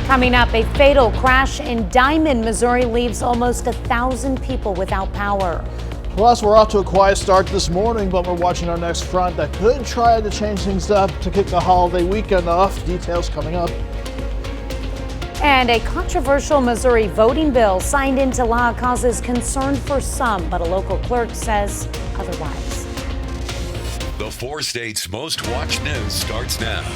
Coming up, a fatal crash in Diamond, Missouri leaves almost 1,000 people without power. Plus, we're off to a quiet start this morning, but we're watching our next front that could try to change things up to kick the holiday weekend off. Details coming up. And a controversial Missouri voting bill signed into law causes concern for some, but a local clerk says otherwise. The 4 states' most watched news starts now.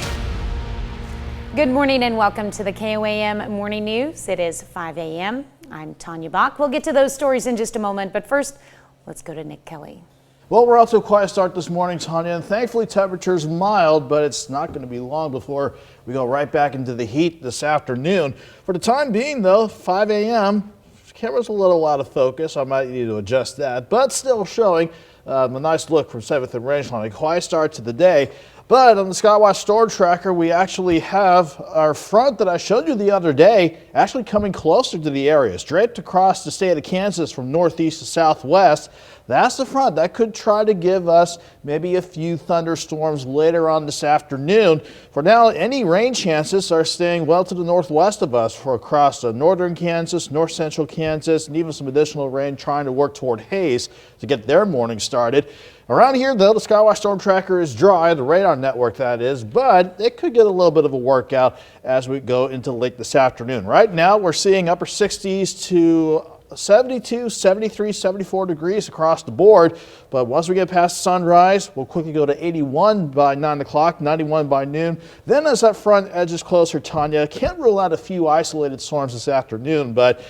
Good morning and welcome to the KOAM Morning News. It is 5 a.m. I'm Tanya Bach. We'll get to those stories in just a moment, but first, let's go to Nick Kelly. Well, we're off to a quiet start this morning, Tanya, and thankfully temperatures mild, but it's not going to be long before we go right back into the heat this afternoon. For the time being, though, 5 a.m., camera's a little out of focus. I might need to adjust that, but still showing a nice look from 7th and Rangeline. A quiet start to the day. But on the Skywatch storm tracker, we actually have our front that I showed you the other day actually coming closer to the area, straight across the state of Kansas from northeast to southwest. That's the front that could try to give us maybe a few thunderstorms later on this afternoon. For now, any rain chances are staying well to the northwest of us for across northern Kansas, north central Kansas, and even some additional rain trying to work toward Hays to get their morning started. Around here, though, the Skywatch storm tracker is dry, the radar network that is, but it could get a little bit of a workout as we go into late this afternoon. Right now, we're seeing upper 60s to 72, 73, 74 degrees across the board. But once we get past sunrise, we'll quickly go to 81 by 9 o'clock, 91 by noon. Then as that front edges closer, Tanya, can't rule out a few isolated storms this afternoon, but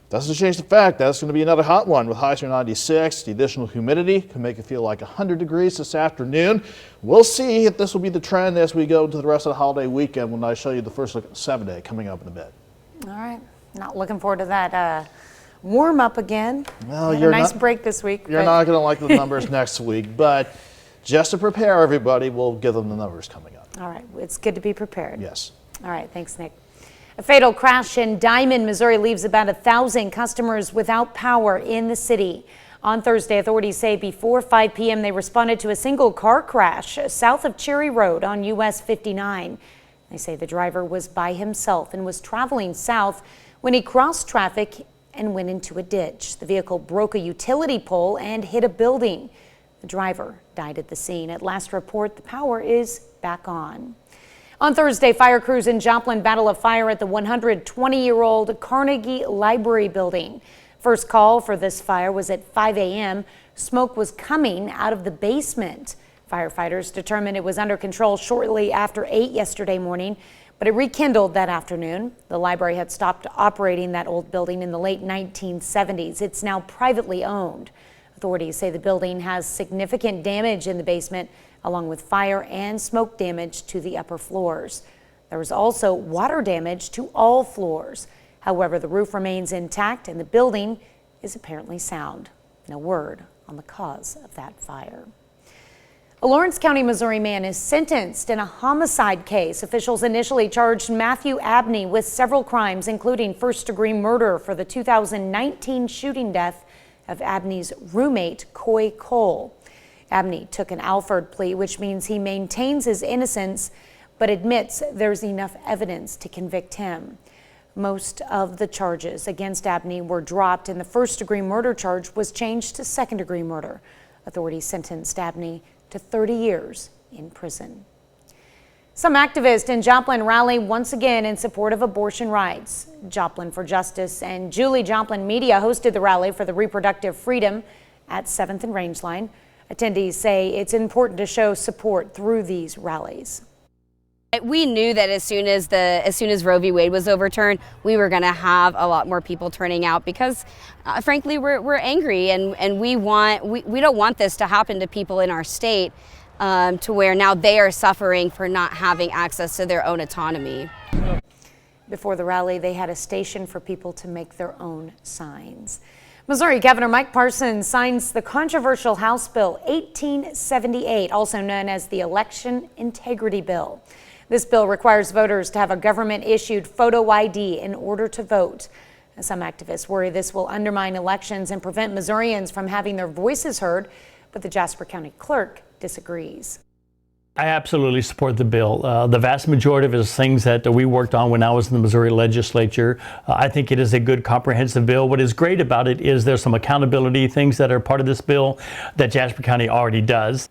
doesn't change the fact that it's going to be another hot one with highs near 96. The additional humidity can make it feel like 100 degrees this afternoon. We'll see if this will be the trend as we go into the rest of the holiday weekend when I show you the first look at 7-day coming up in a bit. All right. Not looking forward to that warm up again. Well, you're a nice break this week. You're not going to like the numbers next week, but just to prepare everybody, we'll give them the numbers coming up. All right. It's good to be prepared. Yes. All right. Thanks, Nick. A fatal crash in Diamond, Missouri leaves about 1,000 customers without power in the city. On Thursday, authorities say before 5 p.m. they responded to a single car crash south of Cherry Road on US 59. They say the driver was by himself and was traveling south when he crossed traffic and went into a ditch. The vehicle broke a utility pole and hit a building. The driver died at the scene. At last report, the power is back on. On Thursday, fire crews in Joplin battle a fire at the 120-year-old Carnegie Library building. First call for this fire was at 5 a.m. Smoke was coming out of the basement. Firefighters determined it was under control shortly after 8 yesterday morning, but it rekindled that afternoon. The library had stopped operating that old building in the late 1970s. It's now privately owned. Authorities say the building has significant damage in the basement, along with fire and smoke damage to the upper floors. There was also water damage to all floors. However, the roof remains intact and the building is apparently sound. No word on the cause of that fire. A Lawrence County, Missouri man is sentenced in a homicide case. Officials initially charged Matthew Abney with several crimes, including first-degree murder for the 2019 shooting death of Abney's roommate, Coy Cole. Abney took an Alford plea, which means he maintains his innocence, but admits there's enough evidence to convict him. Most of the charges against Abney were dropped, and the first-degree murder charge was changed to second-degree murder. Authorities sentenced Abney to 30 years in prison. Some activists in Joplin rally once again in support of abortion rights. Joplin for Justice and Julie Joplin Media hosted the rally for the reproductive freedom at 7th and Rangeline. Attendees say it's important to show support through these rallies. We knew that as soon as Roe v. Wade was overturned, we were going to have a lot more people turning out because, frankly, we're angry and we don't want this to happen to people in our state, to where now they are suffering for not having access to their own autonomy. Before the rally, they had a station for people to make their own signs. Missouri Governor Mike Parson signs the controversial House Bill 1878, also known as the Election Integrity Bill. This bill requires voters to have a government-issued photo ID in order to vote. Some activists worry this will undermine elections and prevent Missourians from having their voices heard, but the Jasper County Clerk disagrees. I absolutely support the bill. The vast majority of it is things that we worked on when I was in the Missouri legislature. I think it is a good comprehensive bill. What is great about it is there's some accountability things that are part of this bill that Jasper County already does.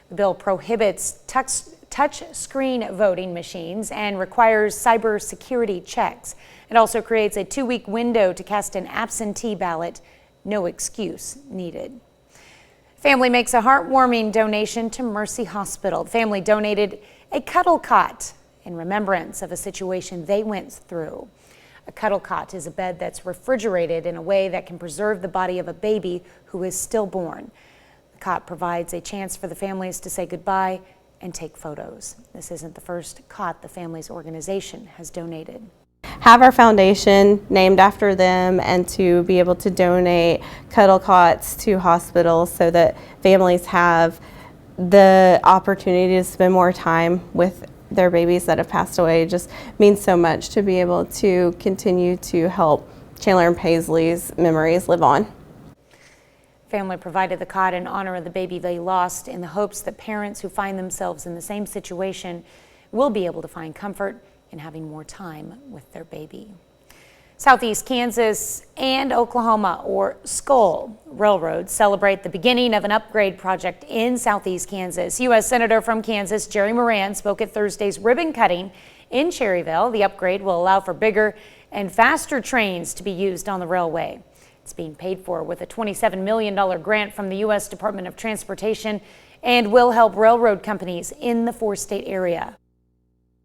The bill prohibits touch screen voting machines and requires cybersecurity checks. It also creates a 2-week window to cast an absentee ballot. No excuse needed. Family makes a heartwarming donation to Mercy Hospital. The family donated a cuddle cot in remembrance of a situation they went through. A cuddle cot is a bed that's refrigerated in a way that can preserve the body of a baby who is stillborn. The cot provides a chance for the families to say goodbye and take photos. This isn't the first cot the family's organization has donated. Have our foundation named after them and to be able to donate cuddle cots to hospitals so that families have the opportunity to spend more time with their babies that have passed away. It just means so much to be able to continue to help Chandler and Paisley's memories live on. Family provided the cot in honor of the baby they lost in the hopes that parents who find themselves in the same situation will be able to find comfort in having more time with their baby. Southeast Kansas and Oklahoma, or SKOL Railroad, celebrate the beginning of an upgrade project in Southeast Kansas. U.S. Senator from Kansas Jerry Moran spoke at Thursday's ribbon cutting in Cherryville. The upgrade will allow for bigger and faster trains to be used on the railway. It's being paid for with a $27 million grant from the U.S. Department of Transportation and will help railroad companies in the 4-state area.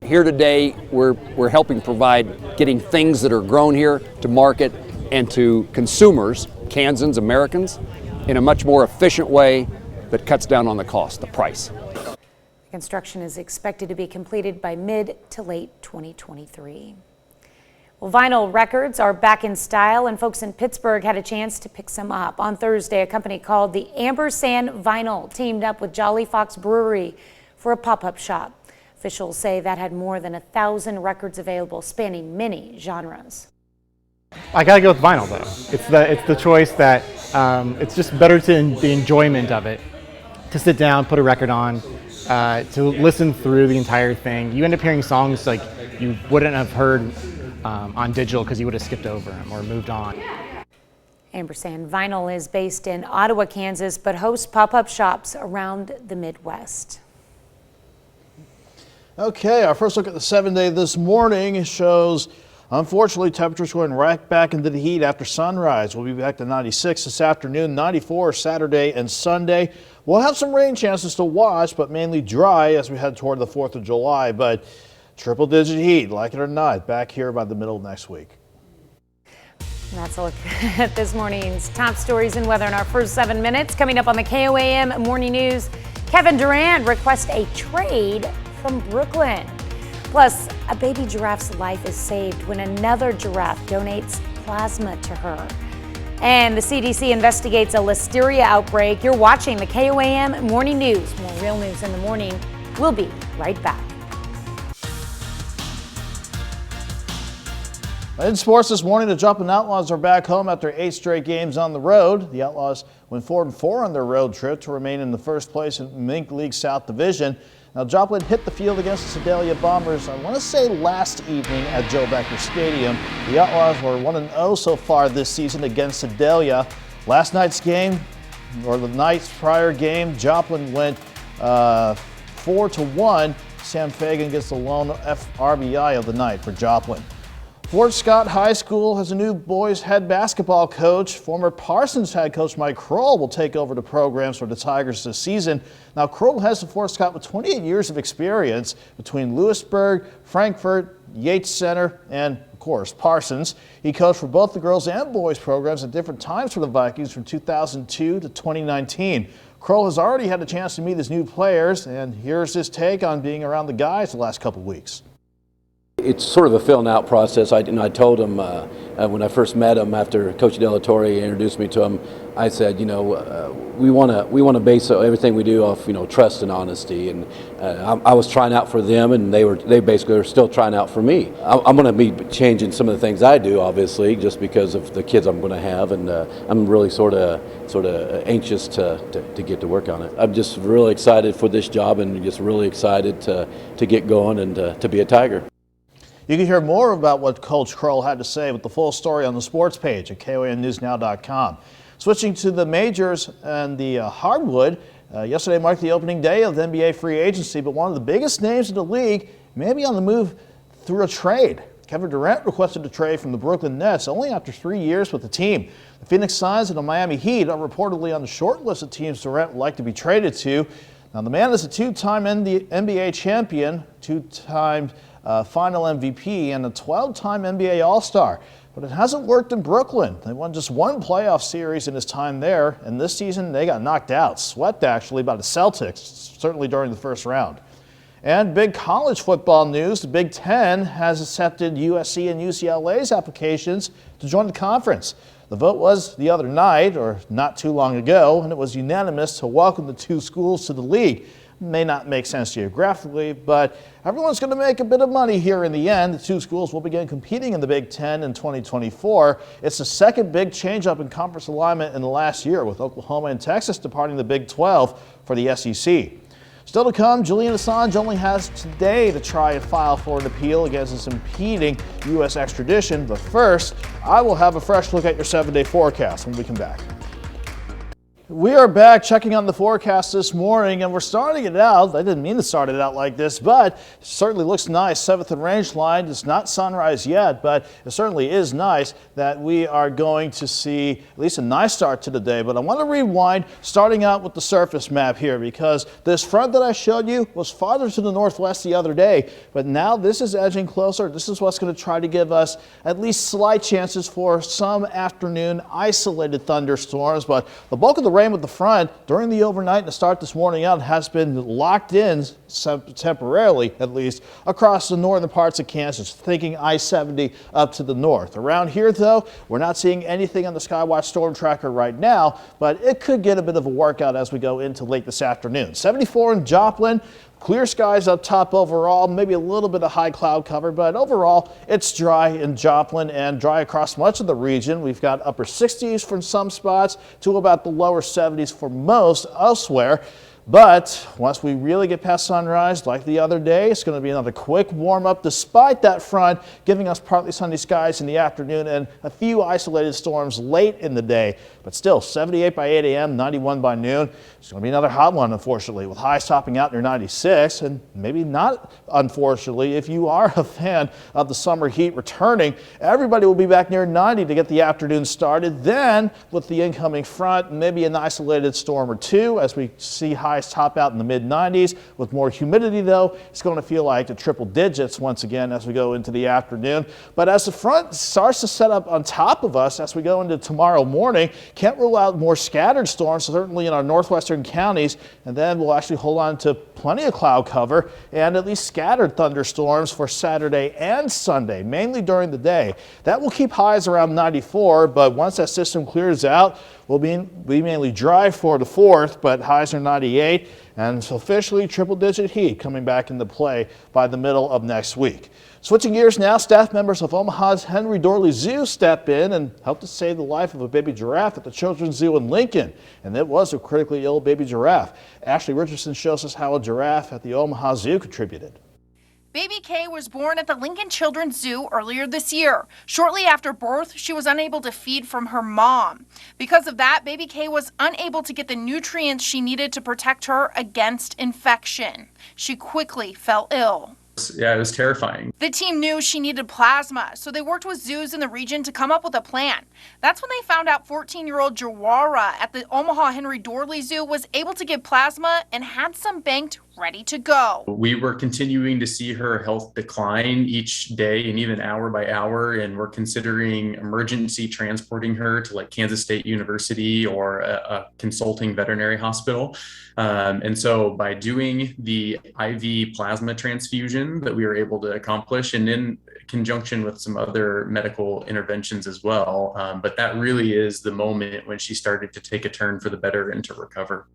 Here today, we're helping provide getting things that are grown here to market and to consumers, Kansans, Americans, in a much more efficient way that cuts down on the cost, the price. Construction is expected to be completed by mid to late 2023. Well, vinyl records are back in style, and folks in Pittsburgh had a chance to pick some up. On Thursday, a company called the Ampersand Vinyl teamed up with Jolly Fox Brewery for a pop-up shop. Officials say that had more than 1,000 records available, spanning many genres. I gotta go with vinyl though. It's the choice that it's just better to the enjoyment of it. To sit down, put a record on, to listen through the entire thing. You end up hearing songs like you wouldn't have heard on digital because you would have skipped over them or moved on. Ampersand Vinyl is based in Ottawa, Kansas, but hosts pop-up shops around the Midwest. Okay, our first look at the 7-day this morning shows, unfortunately, temperatures going right back into the heat after sunrise. We'll be back to 96 this afternoon, 94 Saturday and Sunday. We'll have some rain chances to watch, but mainly dry as we head toward the 4th of July. But triple-digit heat, like it or not, back here by the middle of next week. And that's a look at this morning's top stories and weather in our first 7 minutes. Coming up on the KOAM Morning News, Kevin Durant requests a trade from Brooklyn. Plus, a baby giraffe's life is saved when another giraffe donates plasma to her. And the CDC investigates a listeria outbreak. You're watching the KOAM Morning News. More real news in the morning. We'll be right back. In sports this morning, the Joplin Outlaws are back home after 8 straight games on the road. The Outlaws went 4-4 on their road trip to remain in the first place in Mink League South Division. Now, Joplin hit the field against the Sedalia Bombers, I want to say last evening at Joe Becker Stadium. The Outlaws were 1-0 so far this season against Sedalia. Last night's game, or the night's prior game, Joplin went 4-1. Sam Fagan gets the lone RBI of the night for Joplin. Fort Scott High School has a new boys head basketball coach. Former Parsons head coach Mike Kroll will take over the programs for the Tigers this season. Now, Kroll heads to Fort Scott with 28 years of experience between Lewisburg, Frankfort, Yates Center, and, of course, Parsons. He coached for both the girls and boys programs at different times for the Vikings from 2002 to 2019. Kroll has already had a chance to meet his new players, and here's his take on being around the guys the last couple weeks. It's sort of a filling out process. I told him when I first met him after Coach Della Torre introduced me to him, I said, we want to base everything we do off, trust and honesty. And I was trying out for them, and they basically are still trying out for me. I'm going to be changing some of the things I do, obviously, just because of the kids I'm going to have, and I'm really sort of anxious to get to work on it. I'm just really excited for this job, and just really excited to get going and to be a Tiger. You can hear more about what Coach Kroll had to say with the full story on the sports page at KOAMnewsnow.com. Switching to the majors and the hardwood, yesterday marked the opening day of the NBA free agency, but one of the biggest names in the league may be on the move through a trade. Kevin Durant requested a trade from the Brooklyn Nets only after 3 years with the team. The Phoenix Suns and the Miami Heat are reportedly on the short list of teams Durant would like to be traded to. Now, the man is a two-time NBA champion, two-time final MVP, and a 12-time NBA All-Star. But it hasn't worked in Brooklyn. They won just one playoff series in his time there, and this season they got knocked out, swept actually by the Celtics, certainly during the first round. And big college football news, the Big Ten has accepted USC and UCLA's applications to join the conference. The vote was the other night, or not too long ago, and it was unanimous to welcome the two schools to the league. May not make sense geographically, but everyone's going to make a bit of money here in the end. The two schools will begin competing in the Big Ten in 2024. It's the second big change-up in conference alignment in the last year, with Oklahoma and Texas departing the Big 12 for the SEC. Still to come, Julian Assange only has today to try and file for an appeal against his impeding U.S. extradition. But first, I will have a fresh look at your 7-day forecast when we come back. We are back checking on the forecast this morning, and we're starting it out. I didn't mean to start it out like this, but it certainly looks nice. 7th and range line. It's not sunrise yet, but it certainly is nice that we are going to see at least a nice start to the day. But I want to rewind, starting out with the surface map here, because this front that I showed you was farther to the northwest the other day, but now this is edging closer. This is what's going to try to give us at least slight chances for some afternoon isolated thunderstorms, but the bulk of the rain with the front during the overnight and the start this morning out has been locked in temporarily, at least, across the northern parts of Kansas, thinking I-70 up to the north. Around here, though, we're not seeing anything on the Skywatch storm tracker right now, but it could get a bit of a workout as we go into late this afternoon. 74 in Joplin. Clear skies up top overall, maybe a little bit of high cloud cover, but overall it's dry in Joplin and dry across much of the region. We've got upper 60s for some spots to about the lower 70s for most elsewhere. But once we really get past sunrise, like the other day, it's going to be another quick warm up despite that front, giving us partly sunny skies in the afternoon and a few isolated storms late in the day. But still, 78 by 8 a.m., 91 by noon. It's going to be another hot one, unfortunately, with highs topping out near 96. And maybe not, unfortunately, if you are a fan of the summer heat returning, everybody will be back near 90 to get the afternoon started. Then, with the incoming front, maybe an isolated storm or two as we see highs top out in the mid-90s. With more humidity, though, it's going to feel like the triple digits once again as we go into the afternoon. But as the front starts to set up on top of us as we go into tomorrow morning, can't rule out more scattered storms, certainly in our northwestern counties, and then we'll actually hold on to plenty of cloud cover and at least scattered thunderstorms for Saturday and Sunday, mainly during the day. That will keep highs around 94, but once that system clears out, we'll be mainly dry for the 4th, but highs are 98, and it's officially triple-digit heat coming back into play by the middle of next week. Switching gears now, staff members of Omaha's Henry Doorly Zoo step in and help to save the life of a baby giraffe at the Children's Zoo in Lincoln, and it was a critically ill baby giraffe. Ashley Richardson shows us how a giraffe at the Omaha Zoo contributed. Baby Kay was born at the Lincoln Children's Zoo earlier this year. Shortly after birth, she was unable to feed from her mom. Because of that, Baby Kay was unable to get the nutrients she needed to protect her against infection. She quickly fell ill. Yeah, it was terrifying. The team knew she needed plasma, so they worked with zoos in the region to come up with a plan. That's when they found out 14-year-old Jawara at the Omaha Henry Doorly Zoo was able to give plasma and had some banked ready to go. We were continuing to see her health decline each day and even hour by hour, and we're considering emergency transporting her to like Kansas State University or a consulting veterinary hospital. And so by doing the IV plasma transfusion that we were able to accomplish, and in conjunction with some other medical interventions as well, but that really is the moment when she started to take a turn for the better and to recover.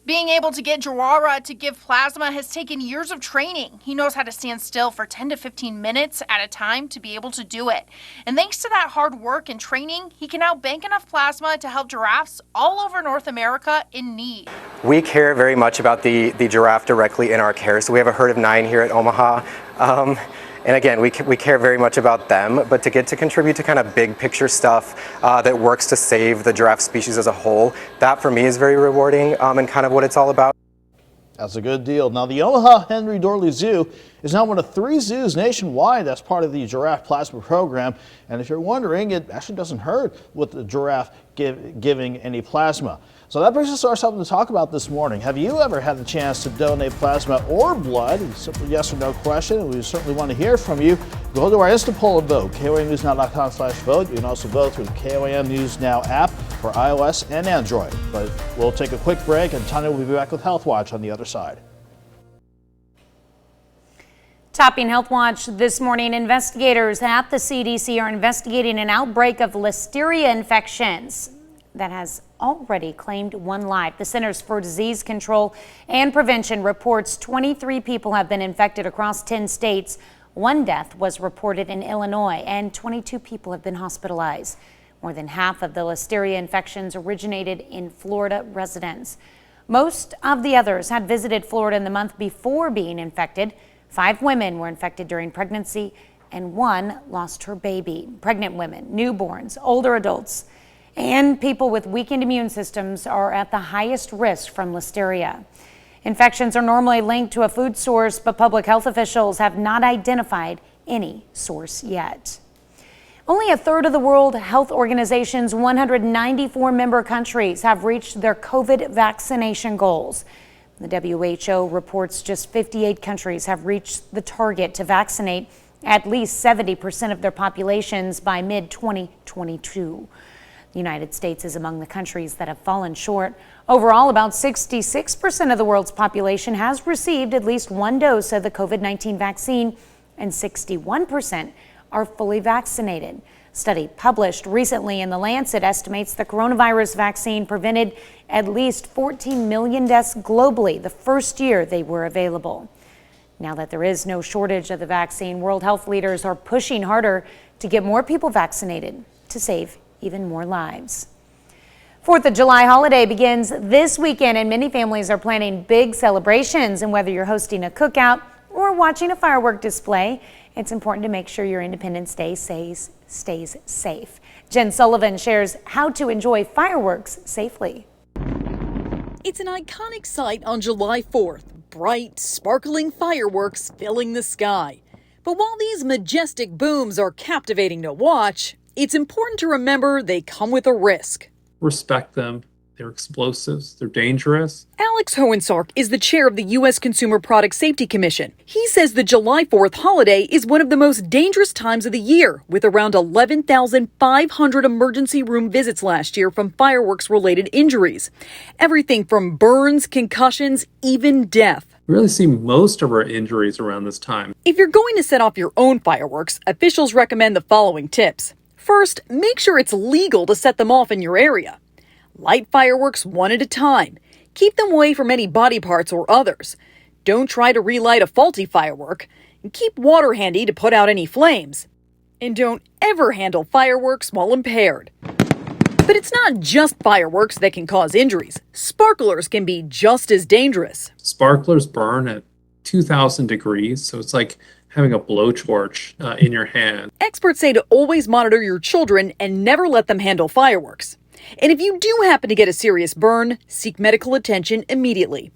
Being able to get Jawara to give plasma has taken years of training. He knows how to stand still for 10 to 15 minutes at a time to be able to do it. And thanks to that hard work and training, he can now bank enough plasma to help giraffes all over North America in need. We care very much about the giraffe directly in our care. So we have a herd of 9 here at Omaha. And again, we care very much about them, but to get to contribute to kind of big picture stuff that works to save the giraffe species as a whole, that for me is very rewarding and kind of what it's all about. That's a good deal. Now, the Omaha Henry Dorley Zoo is now one of 3 zoos nationwide that's part of the giraffe plasma program. And if you're wondering, it actually doesn't hurt with the giraffe giving any plasma. So that brings us to our something to talk about this morning. Have you ever had the chance to donate plasma or blood? It's a simple yes or no question, and we certainly want to hear from you. Go to our Insta poll and vote, KOAMNewsNow.com/vote. You can also vote through the KOAM News Now app for iOS and Android. But we'll take a quick break, and Tanya will be back with Health Watch on the other side. Topping Health Watch this morning, investigators at the CDC are investigating an outbreak of listeria infections that has already claimed 1 life. The Centers for Disease Control and Prevention reports 23 people have been infected across 10 states. 1 death was reported in Illinois, and 22 people have been hospitalized. More than half of the listeria infections originated in Florida residents. Most of the others had visited Florida in the month before being infected. 5 women were infected during pregnancy, and 1 lost her baby. Pregnant women, newborns, older adults, and people with weakened immune systems are at the highest risk from listeria. Infections are normally linked to a food source, but public health officials have not identified any source yet. Only a third of the World Health Organization's 194 member countries have reached their COVID vaccination goals. The WHO reports just 58 countries have reached the target to vaccinate at least 70% of their populations by mid-2022. The United States is among the countries that have fallen short. Overall, about 66% of the world's population has received at least 1 dose of the COVID-19 vaccine, and 61% are fully vaccinated. A study published recently in The Lancet estimates the coronavirus vaccine prevented at least 14 million deaths globally the first year they were available. Now that there is no shortage of the vaccine, world health leaders are pushing harder to get more people vaccinated to save even more lives. 4th of July holiday begins this weekend, and many families are planning big celebrations. And whether you're hosting a cookout or watching a firework display, it's important to make sure your Independence Day stays safe. Jen Sullivan shares how to enjoy fireworks safely. It's an iconic sight on July 4th, bright, sparkling fireworks filling the sky. But while these majestic booms are captivating to watch, it's important to remember they come with a risk. Respect them. They're explosives. They're dangerous. Alex Hohensark is the chair of the U.S. Consumer Product Safety Commission. He says the July 4th holiday is one of the most dangerous times of the year, with around 11,500 emergency room visits last year from fireworks-related injuries. Everything from burns, concussions, even death. We really see most of our injuries around this time. If you're going to set off your own fireworks, officials recommend the following tips. First, make sure it's legal to set them off in your area. Light fireworks one at a time. Keep them away from any body parts or others. Don't try to relight a faulty firework. And keep water handy to put out any flames. And don't ever handle fireworks while impaired. But it's not just fireworks that can cause injuries. Sparklers can be just as dangerous. Sparklers burn at 2,000 degrees, so it's like having a blowtorch in your hand. Experts say to always monitor your children and never let them handle fireworks. And if you do happen to get a serious burn, seek medical attention immediately.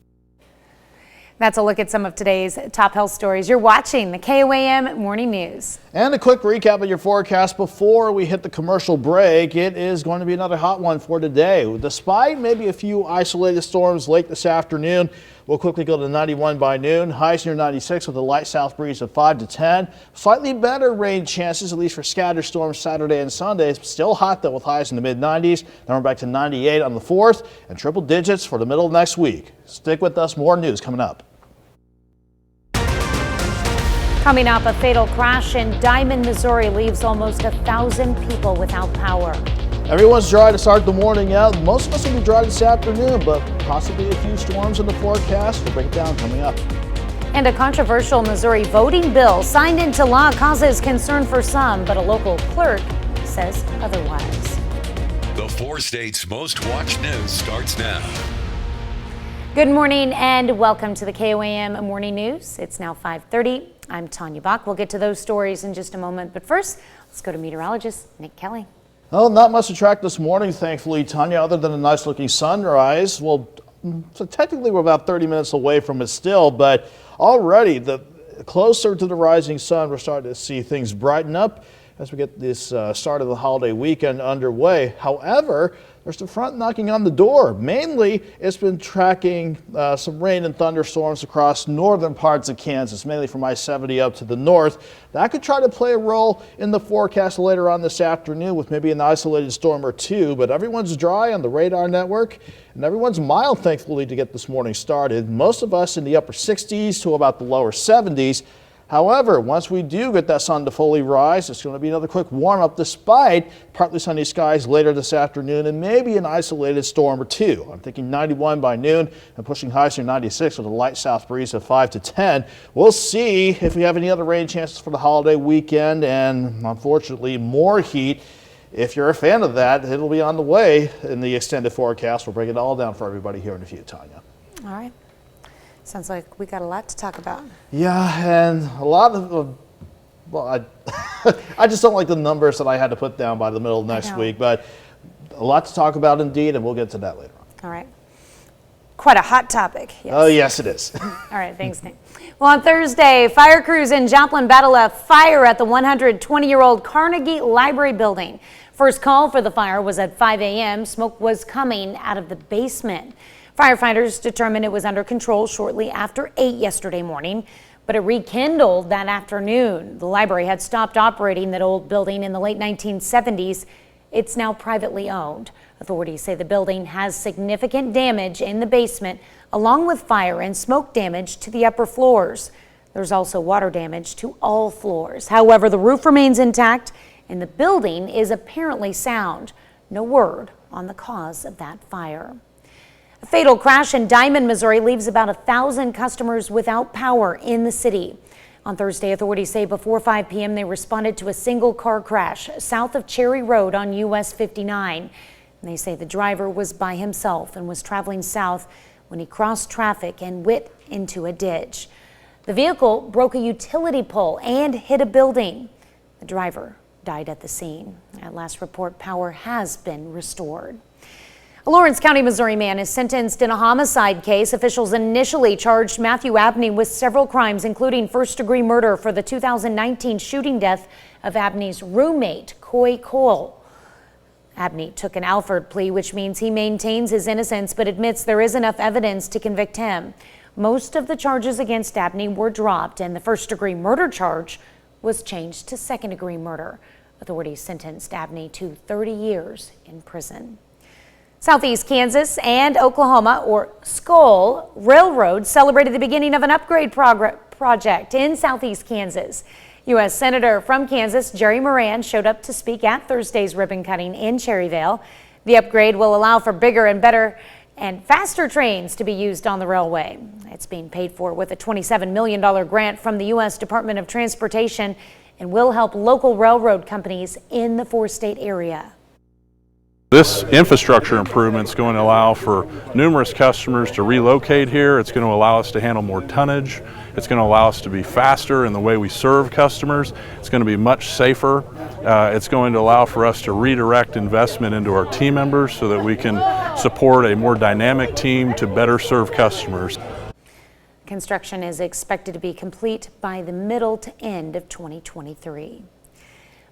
That's a look at some of today's top health stories. You're watching the KOAM Morning News. And a quick recap of your forecast before we hit the commercial break. It is going to be another hot one for today. Despite maybe a few isolated storms late this afternoon, we'll quickly go to 91 by noon. Highs near 96 with a light south breeze of 5 to 10. Slightly better rain chances, at least for scattered storms Saturday and Sunday. Still hot though with highs in the mid 90s. Then we're back to 98 on the 4th and triple digits for the middle of next week. Stick with us. More news coming up. Coming up, a fatal crash in Diamond, Missouri leaves almost 1,000 people without power. Everyone's dry to start the morning out. Most of us will be dry this afternoon, but possibly a few storms in the forecast. We'll break it down coming up. And a controversial Missouri voting bill signed into law causes concern for some, but a local clerk says otherwise. The 4 states' most watched news starts now. Good morning and welcome to the KOAM Morning News. It's now 5:30. I'm Tanya Bach. We'll get to those stories in just a moment, but first, let's go to meteorologist Nick Kelly. Well, not much to track this morning, thankfully, Tanya, other than a nice looking sunrise. Well, so technically we're about 30 minutes away from it still, but already the closer to the rising sun, we're starting to see things brighten up as we get this start of the holiday weekend underway. However, there's the front knocking on the door. Mainly, it's been tracking some rain and thunderstorms across northern parts of Kansas, mainly from I-70 up to the north. That could try to play a role in the forecast later on this afternoon with maybe an isolated storm or two, but everyone's dry on the radar network and everyone's mild, thankfully, to get this morning started. Most of us in the upper 60s to about the lower 70s. However, once we do get that sun to fully rise, it's going to be another quick warm-up despite partly sunny skies later this afternoon and maybe an isolated storm or two. I'm thinking 91 by noon and pushing highs near 96 with a light south breeze of 5 to 10. We'll see if we have any other rain chances for the holiday weekend and, unfortunately, more heat. If you're a fan of that, it'll be on the way in the extended forecast. We'll break it all down for everybody here in a few, Tanya. All right. Sounds like we got a lot to talk about. Yeah, and a lot of, well, I just don't like the numbers that I had to put down by the middle of next week, but a lot to talk about indeed, and we'll get to that later on. All right. Quite a hot topic. Yes. Oh, yes, it is. All right, thanks, Nick. Well, on Thursday, fire crews in Joplin battled a fire at the 120-year-old Carnegie Library building. First call for the fire was at 5 a.m. Smoke was coming out of the basement. Firefighters determined it was under control shortly after 8 yesterday morning, but it rekindled that afternoon. The library had stopped operating that old building in the late 1970s. It's now privately owned. Authorities say the building has significant damage in the basement, along with fire and smoke damage to the upper floors. There's also water damage to all floors. However, the roof remains intact and the building is apparently sound. No word on the cause of that fire. A fatal crash in Diamond, Missouri leaves about 1,000 customers without power in the city. On Thursday, authorities say before 5 p.m. they responded to a single car crash south of Cherry Road on US 59. And they say the driver was by himself and was traveling south when he crossed traffic and went into a ditch. The vehicle broke a utility pole and hit a building. The driver died at the scene. At last report, power has been restored. A Lawrence County, Missouri man is sentenced in a homicide case. Officials initially charged Matthew Abney with several crimes, including first-degree murder for the 2019 shooting death of Abney's roommate, Coy Cole. Abney took an Alford plea, which means he maintains his innocence but admits there is enough evidence to convict him. Most of the charges against Abney were dropped, and the first-degree murder charge was changed to second-degree murder. Authorities sentenced Abney to 30 years in prison. Southeast Kansas and Oklahoma, or SKOL Railroad, celebrated the beginning of an upgrade project in Southeast Kansas. U.S. Senator from Kansas, Jerry Moran, showed up to speak at Thursday's ribbon cutting in Cherryvale. The upgrade will allow for bigger and better and faster trains to be used on the railway. It's being paid for with a $27 million grant from the U.S. Department of Transportation and will help local railroad companies in the four-state area. This infrastructure improvement is going to allow for numerous customers to relocate here. It's going to allow us to handle more tonnage. It's going to allow us to be faster in the way we serve customers. It's going to be much safer. It's going to allow for us to redirect investment into our team members so that we can support a more dynamic team to better serve customers. Construction is expected to be complete by the middle to end of 2023.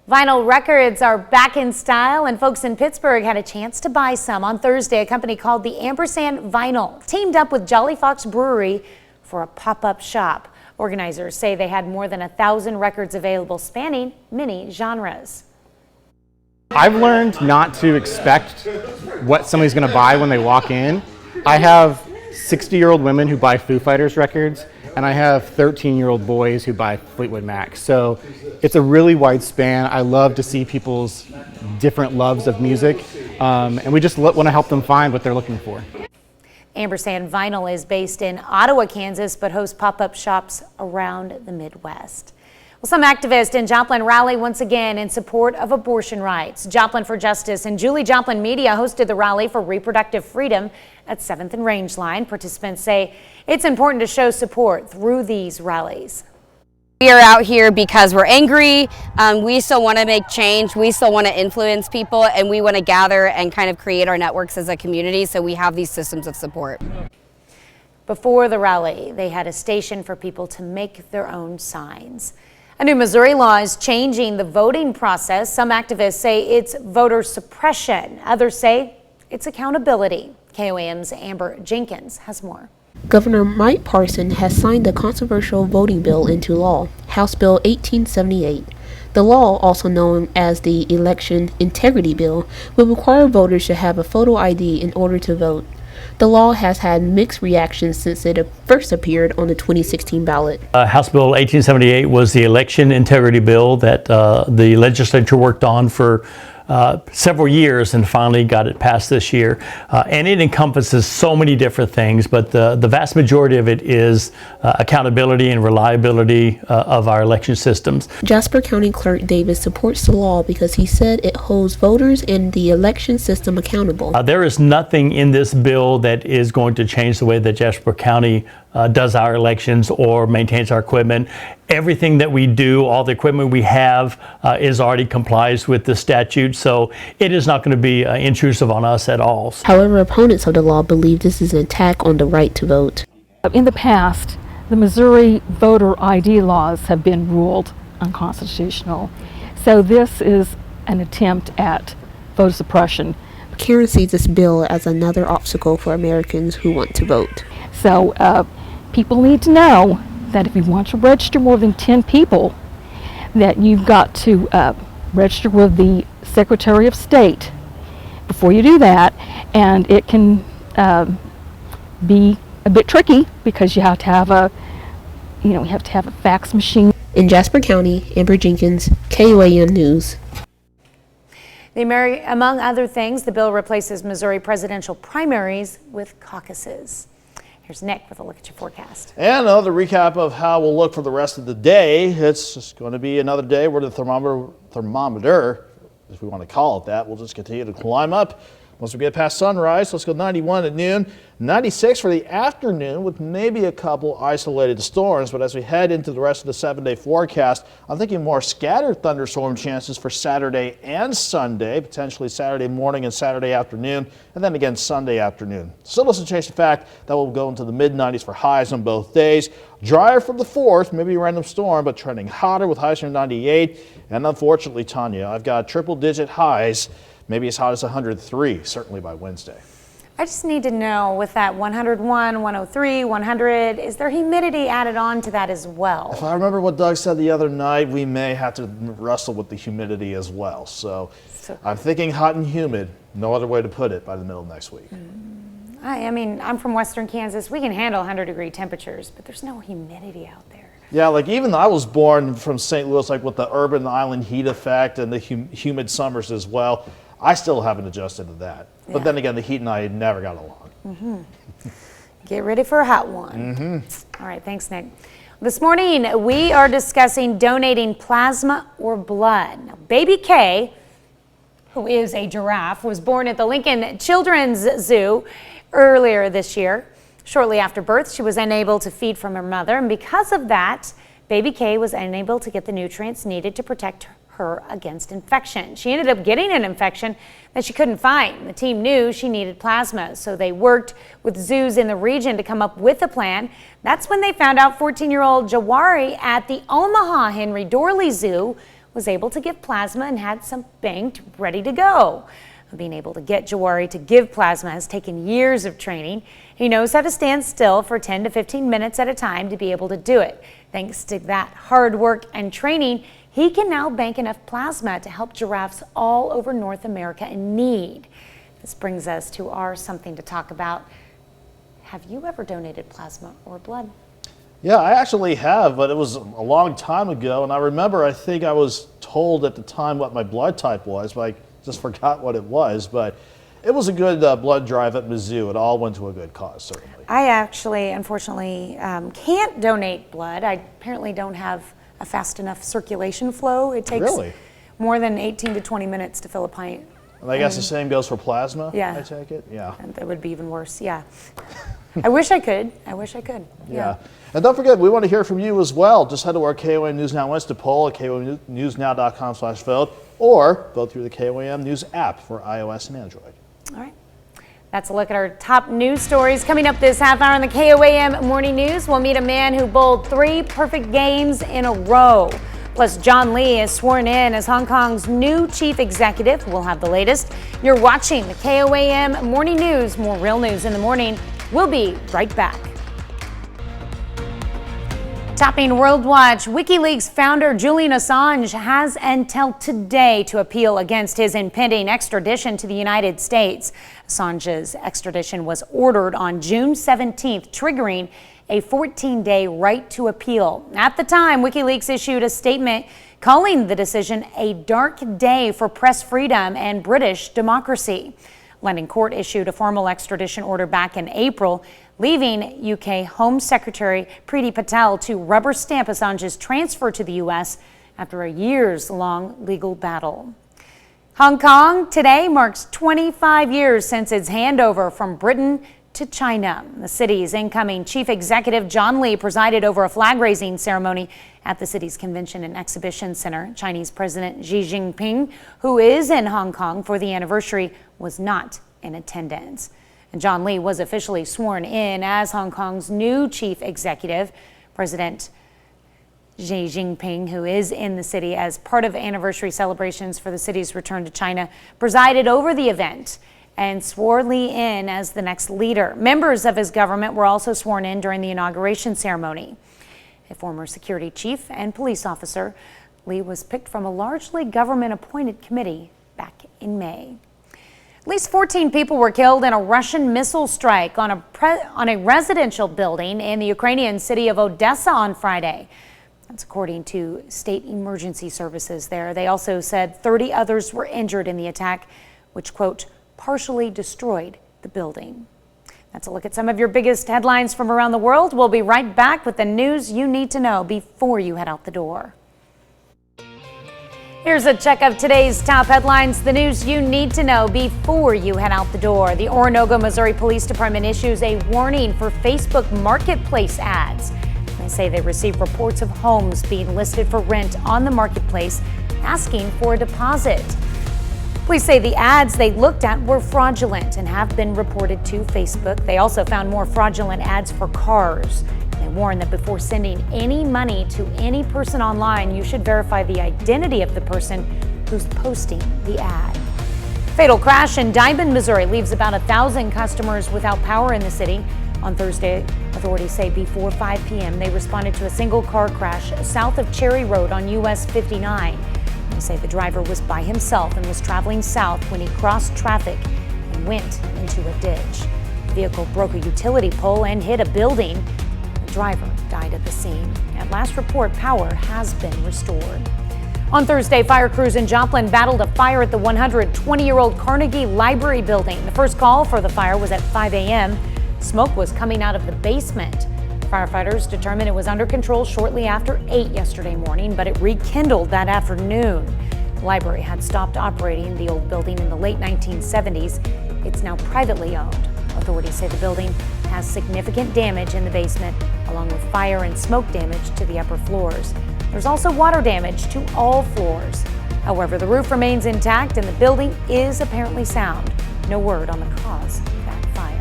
Vinyl records are back in style, and folks in Pittsburgh had a chance to buy some. On Thursday, a company called the Ampersand Vinyl teamed up with Jolly Fox Brewery for a pop-up shop. Organizers say they had more than 1,000 records available, spanning many genres. I've learned not to expect what somebody's going to buy when they walk in. I have 60-year-old women who buy Foo Fighters records, and I have 13-year-old boys who buy Fleetwood Mac. So it's a really wide span. I love to see people's different loves of music, and we just want to help them find what they're looking for. Ampersand Vinyl is based in Ottawa, Kansas, but hosts pop-up shops around the Midwest. Well, some activists in Joplin rally once again in support of abortion rights. Joplin for Justice and Julie Joplin Media hosted the rally for reproductive freedom at 7th and Rangeline. Participants say it's important to show support through these rallies. We are out here because we're angry. We still want to make change. We still want to influence people, and we want to gather and kind of create our networks as a community, so we have these systems of support. Before the rally, they had a station for people to make their own signs. A new Missouri law is changing the voting process. Some activists say it's voter suppression. Others say it's accountability. KOAM's Amber Jenkins has more. Governor Mike Parson has signed the controversial voting bill into law, House Bill 1878. The law, also known as the Election Integrity Bill, will require voters to have a photo ID in order to vote. The law has had mixed reactions since it first appeared on the 2016 ballot. House Bill 1878 was the election integrity bill that the legislature worked on for several years and finally got it passed this year. And it encompasses so many different things, but the vast majority of it is accountability and reliability of our election systems. Jasper County Clerk Davis supports the law because he said it holds voters and the election system accountable. There is nothing in this bill that is going to change the way that Jasper County does our elections or maintains our equipment. Everything that we do, all the equipment we have is already complies with the statute, so it is not going to be intrusive on us at all. However, opponents of the law believe this is an attack on the right to vote. In the past, the Missouri voter ID laws have been ruled unconstitutional, so this is an attempt at voter suppression. Karen sees this bill as another obstacle for Americans who want to vote. So people need to know that if you want to register more than 10 people, that you've got to register with the Secretary of State before you do that, and it can be a bit tricky because you have to have a fax machine. In Jasper County, Amber Jenkins, KOAM News. Among other things, the bill replaces Missouri presidential primaries with caucuses. Here's Nick with a look at your forecast. And another recap of how we'll look for the rest of the day. It's just going to be another day where the thermometer, if we want to call it that, will just continue to climb up. Once we get past sunrise, let's go 91 at noon, 96 for the afternoon with maybe a couple isolated storms. But as we head into the rest of the 7-day forecast, I'm thinking more scattered thunderstorm chances for Saturday and Sunday, potentially Saturday morning and Saturday afternoon, and then again Sunday afternoon. Still doesn't change the fact that we'll go into the mid-90s for highs on both days. Drier for the 4th, maybe a random storm, but trending hotter with highs near 98. And unfortunately, Tanya, I've got triple-digit highs. Maybe as hot as 103, certainly by Wednesday. I just need to know with that 101, 103, 100, is there humidity added on to that as well? If I remember what Doug said the other night, we may have to wrestle with the humidity as well. So I'm thinking hot and humid, no other way to put it, by the middle of next week. I mean, I'm from Western Kansas. We can handle 100-degree temperatures, but there's no humidity out there. Yeah, like even I was born from St. Louis, like with the urban island heat effect and the humid summers as well. I still haven't adjusted to that. Yeah. But then again, the heat and I never got along. Get ready for a hot one. All right, thanks, Nick. This morning, we are discussing donating plasma or blood. Now, baby Kay, who is a giraffe, was born at the Lincoln Children's Zoo earlier this year. Shortly after birth, she was unable to feed from her mother, and because of that, baby Kay was unable to get the nutrients needed to protect her against infection. She ended up getting an infection that she couldn't fight. The team knew she needed plasma, so they worked with zoos in the region to come up with a plan. That's when they found out 14-year-old Jawari at the Omaha Henry Dorley Zoo was able to give plasma and had some banked ready to go. Being able to get Jawari to give plasma has taken years of training. He knows how to stand still for 10 to 15 minutes at a time to be able to do it. Thanks to that hard work and training, he can now bank enough plasma to help giraffes all over North America in need. This brings us to our something to talk about. Have you ever donated plasma or blood? Yeah, I actually have, but it was a long time ago. And I remember, I think I was told at the time what my blood type was, but I just forgot what it was. But it was a good blood drive at Mizzou. It all went to a good cause, certainly. I actually, unfortunately, can't donate blood. I apparently don't have a fast enough circulation flow. It takes more than 18 to 20 minutes to fill a pint. And I guess the same goes for plasma, yeah. I take it? Yeah. And that would be even worse, yeah. I wish I could. I wish I could. Yeah. And don't forget, we want to hear from you as well. Just head to our KOAM News Now Insta poll at KOAMnewsnow.com/vote or vote through the KOAM News app for iOS and Android. All right. That's a look at our top news stories. Coming up this half hour on the KOAM Morning News, we'll meet a man who bowled 3 perfect games in a row. Plus, John Lee is sworn in as Hong Kong's new chief executive. We'll have the latest. You're watching the KOAM Morning News. More real news in the morning. We'll be right back. Topping World Watch, WikiLeaks founder Julian Assange has until today to appeal against his impending extradition to the United States. Assange's extradition was ordered on June 17th, triggering a 14-day right to appeal. At the time, WikiLeaks issued a statement calling the decision a dark day for press freedom and British democracy. London court issued a formal extradition order back in April, leaving UK Home Secretary Priti Patel to rubber stamp Assange's transfer to the U.S. after a years-long legal battle. Hong Kong today marks 25 years since its handover from Britain to China. The city's incoming chief executive, John Lee, presided over a flag-raising ceremony at the city's Convention and Exhibition Center. Chinese President Xi Jinping, who is in Hong Kong for the anniversary, was not in attendance. And John Lee was officially sworn in as Hong Kong's new chief executive. President Xi Jinping, who is in the city as part of anniversary celebrations for the city's return to China, presided over the event and swore Lee in as the next leader. Members of his government were also sworn in during the inauguration ceremony. A former security chief and police officer, Lee was picked from a largely government-appointed committee back in May. At least 14 people were killed in a Russian missile strike on a residential building in the Ukrainian city of Odessa on Friday. That's according to state emergency services there. They also said 30 others were injured in the attack, which, quote, partially destroyed the building. That's a look at some of your biggest headlines from around the world. We'll be right back with the news you need to know before you head out the door. Here's a check of today's top headlines, the news you need to know before you head out the door. The Oronogo, Missouri Police Department issues a warning for Facebook Marketplace ads. They say they received reports of homes being listed for rent on the marketplace, asking for a deposit. Police say the ads they looked at were fraudulent and have been reported to Facebook. They also found more fraudulent ads for cars. They warn that before sending any money to any person online, you should verify the identity of the person who's posting the ad. Fatal crash in Diamond, Missouri leaves about 1,000 customers without power in the city. On Thursday, authorities say before 5 p.m. they responded to a single car crash south of Cherry Road on US 59. They say the driver was by himself and was traveling south when he crossed traffic and went into a ditch. The vehicle broke a utility pole and hit a building. The driver died at the scene. At last report, power has been restored. On Thursday, fire crews in Joplin battled a fire at the 120-year-old Carnegie Library building. The first call for the fire was at 5 a.m. Smoke was coming out of the basement. Firefighters determined it was under control shortly after 8 yesterday morning, but it rekindled that afternoon. The library had stopped operating the old building in the late 1970s. It's now privately owned. Authorities say the building has significant damage in the basement, along with fire and smoke damage to the upper floors. There's also water damage to all floors. However, the roof remains intact and the building is apparently sound. No word on the cause of that fire.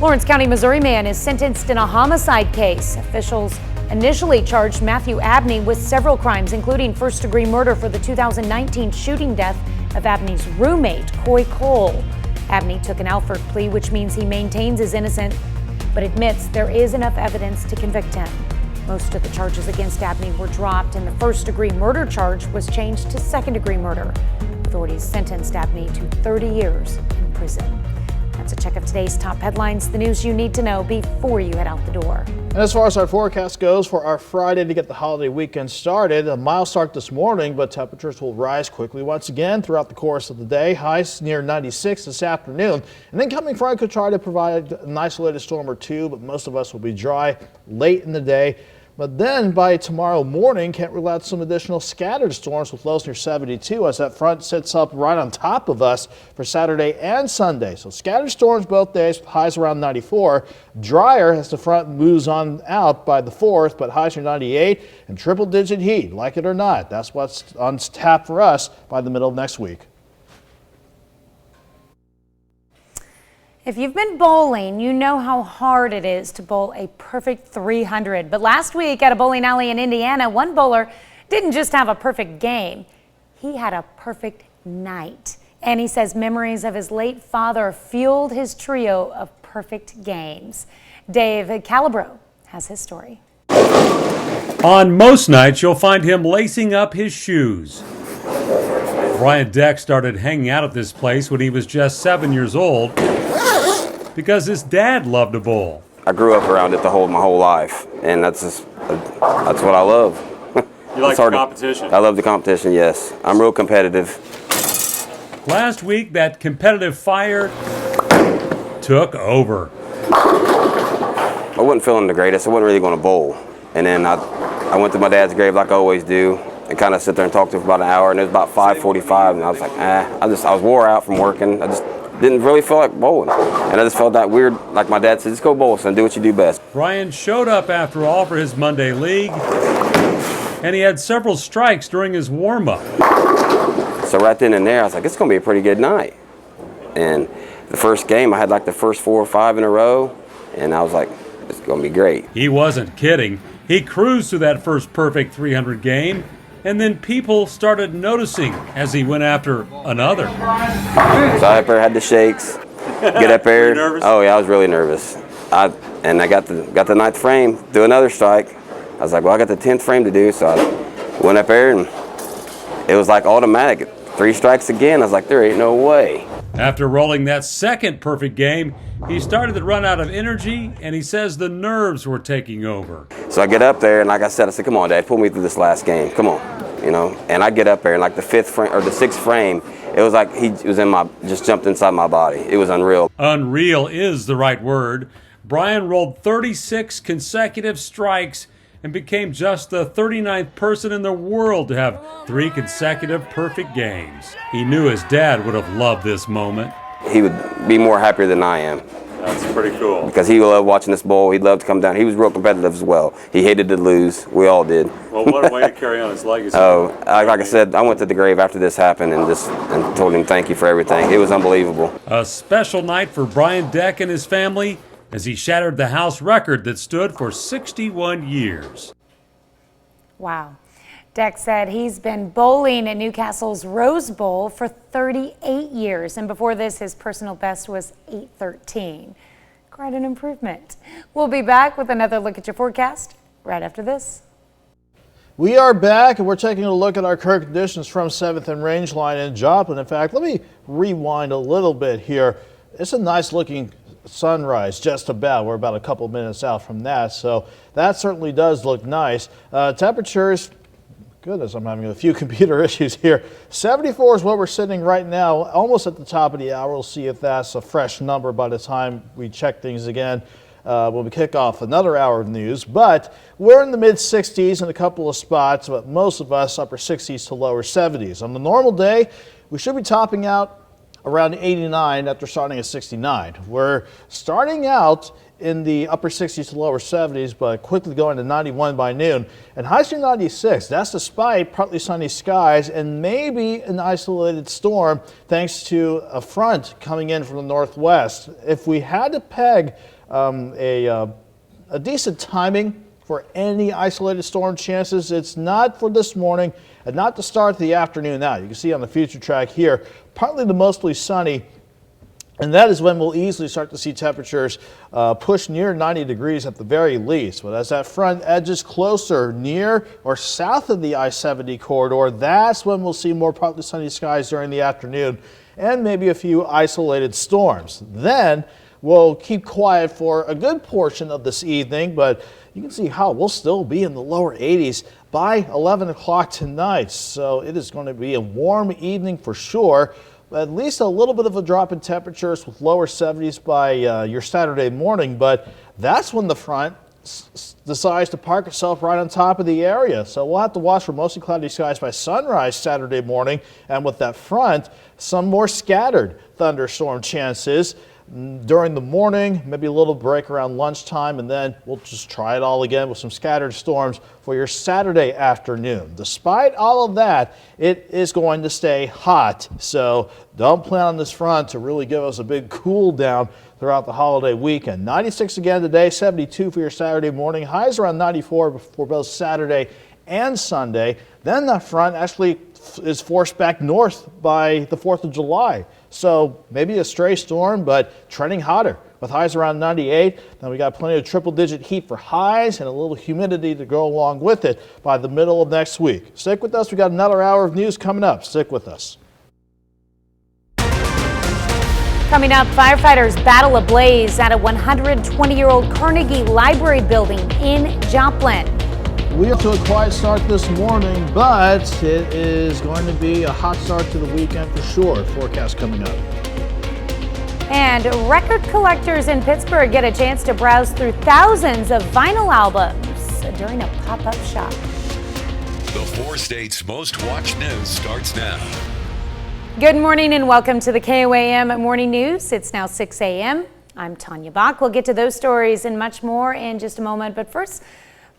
Lawrence County, Missouri man is sentenced in a homicide case. Officials initially charged Matthew Abney with several crimes, including first-degree murder for the 2019 shooting death of Abney's roommate, Coy Cole. Abney took an Alford plea, which means he maintains his innocence, but admits there is enough evidence to convict him. Most of the charges against Abney were dropped, and the first-degree murder charge was changed to second-degree murder. Authorities sentenced Abney to 30 years in prison. That's a check of today's top headlines, the news you need to know before you head out the door. And as far as our forecast goes for our Friday to get the holiday weekend started, a mild start this morning, but temperatures will rise quickly once again throughout the course of the day. Highs near 96 this afternoon. And then coming Friday could try to provide an isolated storm or two, but most of us will be dry late in the day. But then by tomorrow morning, can't rule out some additional scattered storms with lows near 72 as that front sits up right on top of us for Saturday and Sunday. So scattered storms both days, highs around 94. Drier as the front moves on out by the 4th, but highs near 98 and triple-digit heat, like it or not. That's what's on tap for us by the middle of next week. If you've been bowling, you know how hard it is to bowl a perfect 300. But last week at a bowling alley in Indiana, one bowler didn't just have a perfect game, he had a perfect night. And he says memories of his late father fueled his trio of perfect games. Dave Calabro has his story. On most nights, you'll find him lacing up his shoes. Brian Deck started hanging out at this place when he was just 7 years old because his dad loved to bowl. I grew up around it my whole life, and that's what I love. You like the competition? I love the competition, yes. I'm real competitive. Last week, that competitive fire took over. I wasn't feeling the greatest. I wasn't really going to bowl. And then I went to my dad's grave like I always do and kind of sit there and talk to him for about an hour, and it was about 5:45, and I was like, I was wore out from working. I just didn't really feel like bowling. And I just felt that weird, like my dad said, just go bowl, son, do what you do best. Brian showed up after all for his Monday league, and he had several strikes during his warm-up. So right then and there, I was like, it's going to be a pretty good night. And the first game, I had like the first 4 or 5 in a row, and I was like, it's going to be great. He wasn't kidding. He cruised through that first perfect 300 game, and then people started noticing as he went after another. So I up there had the shakes. Get up there. Were you nervous? Oh yeah, I was really nervous. I got the 9th frame, do another strike. I was like, well, I got the 10th frame to do, so I went up there and it was like automatic. 3 strikes again. I was like, there ain't no way. After rolling that second perfect game, he started to run out of energy, and he says the nerves were taking over. So I get up there, and like I said, come on, Dad, pull me through this last game. Come on, you know. And I get up there, and like the 5th frame or the 6th frame, it was like he was just jumped inside my body. It was unreal. Unreal is the right word. Brian rolled 36 consecutive strikes and became just the 39th person in the world to have 3 consecutive perfect games. He knew his dad would have loved this moment. He would be more happier than I am. That's pretty cool. Because he loved watching this bowl. He'd love to come down. He was real competitive as well. He hated to lose. We all did. Well, what a way to carry on his legacy. Like I said, I went to the grave after this happened and told him thank you for everything. It was unbelievable. A special night for Brian Deck and his family as he shattered the house record that stood for 61 years. Wow. Deck said he's been bowling at Newcastle's Rose Bowl for 38 years, and before this, his personal best was 8:13. Quite an improvement. We'll be back with another look at your forecast right after this. We are back, and we're taking a look at our current conditions from 7th and Rangeline in Joplin. In fact, let me rewind a little bit here. It's a nice looking sunrise, just about. We're about a couple minutes out from that, so that certainly does look nice. Temperatures, goodness, I'm having a few computer issues here. 74 is what we're sitting right now, almost at the top of the hour. We'll see if that's a fresh number by the time we check things again when we kick off another hour of news. But we're in the mid-60s in a couple of spots, but most of us upper 60s to lower 70s. On the normal day, we should be topping out around 89 after starting at 69. We're starting out in the upper 60s to lower 70s, but quickly going to 91 by noon. And highs to 96. That's despite partly sunny skies and maybe an isolated storm thanks to a front coming in from the northwest. If we had to peg a decent timing for any isolated storm chances, it's not for this morning and not to start the afternoon out. You can see on the future track here, partly to mostly sunny. And that is when we'll easily start to see temperatures push near 90 degrees at the very least. But as that front edges closer near or south of the I-70 corridor, that's when we'll see more partly sunny skies during the afternoon and maybe a few isolated storms. Then we'll keep quiet for a good portion of this evening, but you can see how we'll still be in the lower 80s by 11 o'clock tonight. So it is going to be a warm evening for sure. At least a little bit of a drop in temperatures with lower 70s by your Saturday morning, but that's when the front decides to park itself right on top of the area. So we'll have to watch for mostly cloudy skies by sunrise Saturday morning, and with that front, some more scattered thunderstorm chances during the morning, maybe a little break around lunchtime, and then we'll just try it all again with some scattered storms for your Saturday afternoon. Despite all of that, it is going to stay hot, so don't plan on this front to really give us a big cool down throughout the holiday weekend. 96 again today, 72 for your Saturday morning, highs around 94 for both Saturday and Sunday. Then the front actually is forced back north by the 4th of July. So maybe a stray storm, but trending hotter with highs around 98. Then we got plenty of triple-digit heat for highs and a little humidity to go along with it by the middle of next week. Stick with us. We got another hour of news coming up. Stick with us. Coming up, firefighters battle a blaze at a 120-year-old Carnegie library building in Joplin. We are to a quiet start this morning, but it is going to be a hot start to the weekend for sure. Forecast coming up. And record collectors in Pittsburgh get a chance to browse through thousands of vinyl albums during a pop-up shop. The 4 states' most watched news starts now. Good morning and welcome to the KOAM Morning News. It's now 6 a.m. I'm Tanya Bach. We'll get to those stories and much more in just a moment, but first,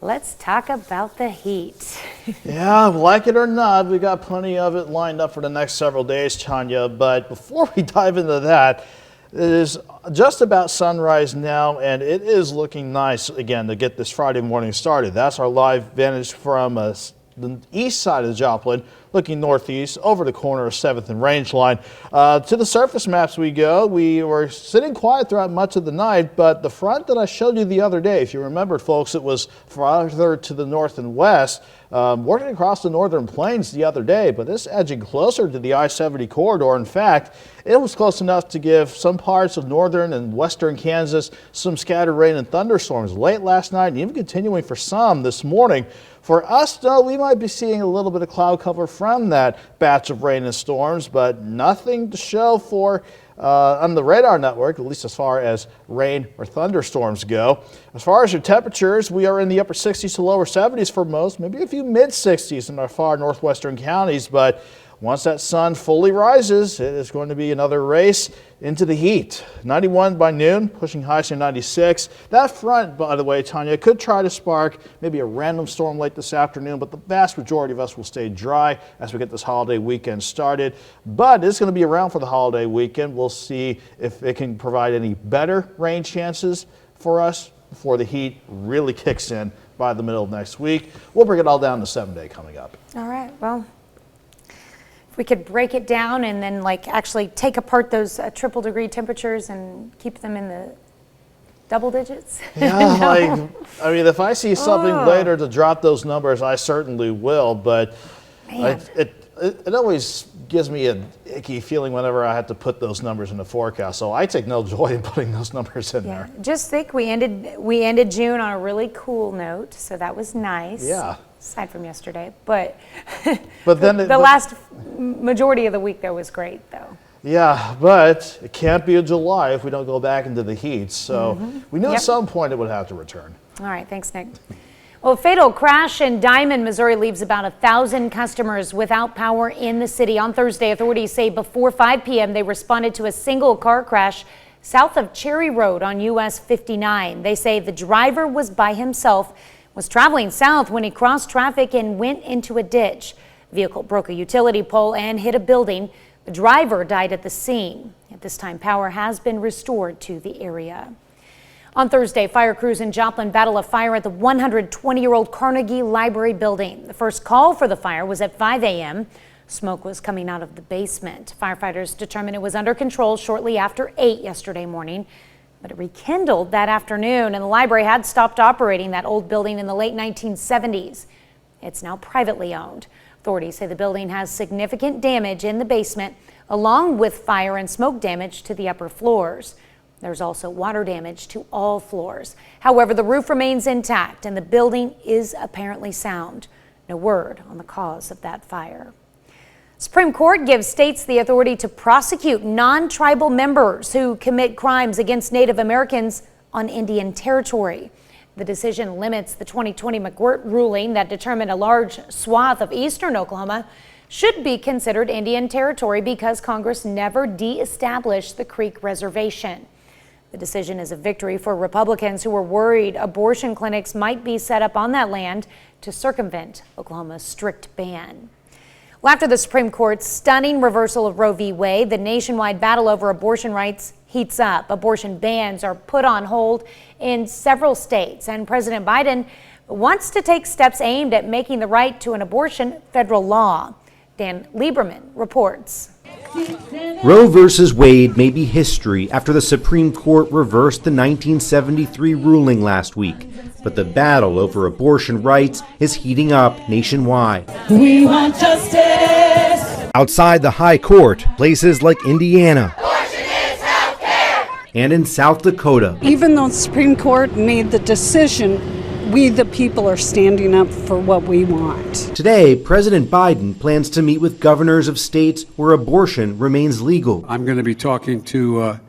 let's talk about the heat. Yeah, like it or not, we got plenty of it lined up for the next several days, Tanya. But before we dive into that, it is just about sunrise now, and it is looking nice again to get this Friday morning started. That's our live vantage from the east side of Joplin, looking northeast over the corner of 7th and Range Line. To the surface maps we go. We were sitting quiet throughout much of the night, but the front that I showed you the other day, if you remember, folks, it was farther to the north and west, working across the northern plains the other day, but it's edging closer to the I-70 corridor. In fact, it was close enough to give some parts of northern and western Kansas some scattered rain and thunderstorms late last night and even continuing for some this morning. For us, though, we might be seeing a little bit of cloud cover from that batch of rain and storms, but nothing to show for on the radar network, at least as far as rain or thunderstorms go. As far as your temperatures, we are in the upper 60s to lower 70s for most, maybe a few mid 60s in our far northwestern counties, but once that sun fully rises, it is going to be another race into the heat. 91 by noon, pushing highs to 96. That front, by the way, Tanya, could try to spark maybe a random storm late this afternoon, but the vast majority of us will stay dry as we get this holiday weekend started. But it's going to be around for the holiday weekend. We'll see if it can provide any better rain chances for us before the heat really kicks in by the middle of next week. We'll bring it all down to 7-day coming up. All right, well, we could break it down and then actually take apart those triple degree temperatures and keep them in the double digits. Yeah, I mean, if I see something later to drop those numbers, I certainly will, but it always gives me an icky feeling whenever I have to put those numbers in the forecast. So I take no joy in putting those numbers in there. Just think we ended June on a really cool note, so that was nice. Yeah. Aside from yesterday, but then the last majority of the week though was great though. Yeah, but it can't be a July if we don't go back into the heat. So we knew at some point it would have to return. All right, thanks, Nick. Well, a fatal crash in Diamond, Missouri leaves about 1,000 customers without power in the city. On Thursday, authorities say before 5 p.m. they responded to a single car crash south of Cherry Road on US 59. They say the driver was by himself, was traveling south when he crossed traffic and went into a ditch. The vehicle broke a utility pole and hit a building. The driver died at the scene. At this time, power has been restored to the area. On Thursday, fire crews in Joplin battled a fire at the 120-year-old Carnegie Library building. The first call for the fire was at 5 a.m. Smoke was coming out of the basement. Firefighters determined it was under control shortly after 8 yesterday morning, but it rekindled that afternoon, and the library had stopped operating that old building in the late 1970s. It's now privately owned. Authorities say the building has significant damage in the basement, along with fire and smoke damage to the upper floors. There's also water damage to all floors. However, the roof remains intact and the building is apparently sound. No word on the cause of that fire. Supreme Court gives states the authority to prosecute non-tribal members who commit crimes against Native Americans on Indian territory. The decision limits the 2020 McGirt ruling that determined a large swath of eastern Oklahoma should be considered Indian territory because Congress never de-established the Creek Reservation. The decision is a victory for Republicans who were worried abortion clinics might be set up on that land to circumvent Oklahoma's strict ban. Well, after the Supreme Court's stunning reversal of Roe v. Wade, the nationwide battle over abortion rights heats up. Abortion bans are put on hold in several states, and President Biden wants to take steps aimed at making the right to an abortion federal law. Dan Lieberman reports. Roe versus Wade may be history after the Supreme Court reversed the 1973 ruling last week. But the battle over abortion rights is heating up nationwide. We want justice. Outside the High Court, places like Indiana and in South Dakota. Even though the Supreme Court made the decision, we the people are standing up for what we want. Today, President Biden plans to meet with governors of states where abortion remains legal. I'm going to be talking to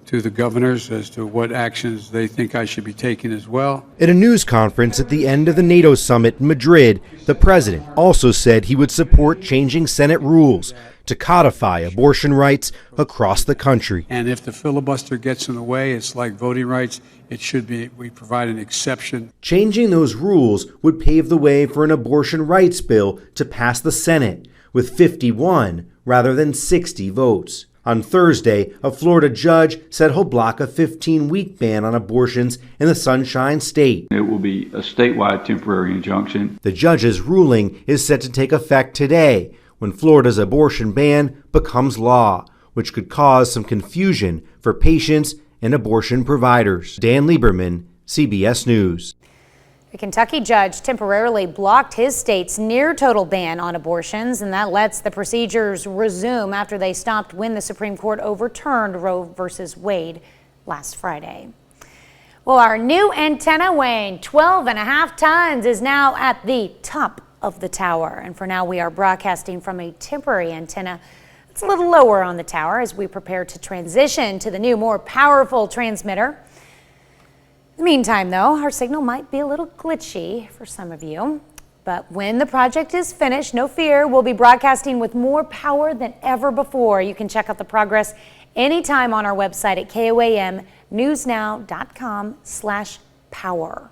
the governors as to what actions they think I should be taking as well. At a news conference at the end of the NATO summit in Madrid, the president also said he would support changing Senate rules to codify abortion rights across the country. And if the filibuster gets in the way, it's like voting rights. It should be, we provide an exception. Changing those rules would pave the way for an abortion rights bill to pass the Senate with 51 rather than 60 votes. On Thursday, a Florida judge said he'll block a 15-week ban on abortions in the Sunshine State. It will be a statewide temporary injunction. The judge's ruling is set to take effect today when Florida's abortion ban becomes law, which could cause some confusion for patients and abortion providers. Dan Lieberman, CBS News. A Kentucky judge temporarily blocked his state's near-total ban on abortions, and that lets the procedures resume after they stopped when the Supreme Court overturned Roe versus Wade last Friday. Well, our new antenna weighing 12.5 tons is now at the top of the tower, and for now we are broadcasting from a temporary antenna. It's a little lower on the tower as we prepare to transition to the new, more powerful transmitter. In the meantime, though, our signal might be a little glitchy for some of you, but when the project is finished, no fear, we'll be broadcasting with more power than ever before. You can check out the progress anytime on our website at koamnewsnow.com/power.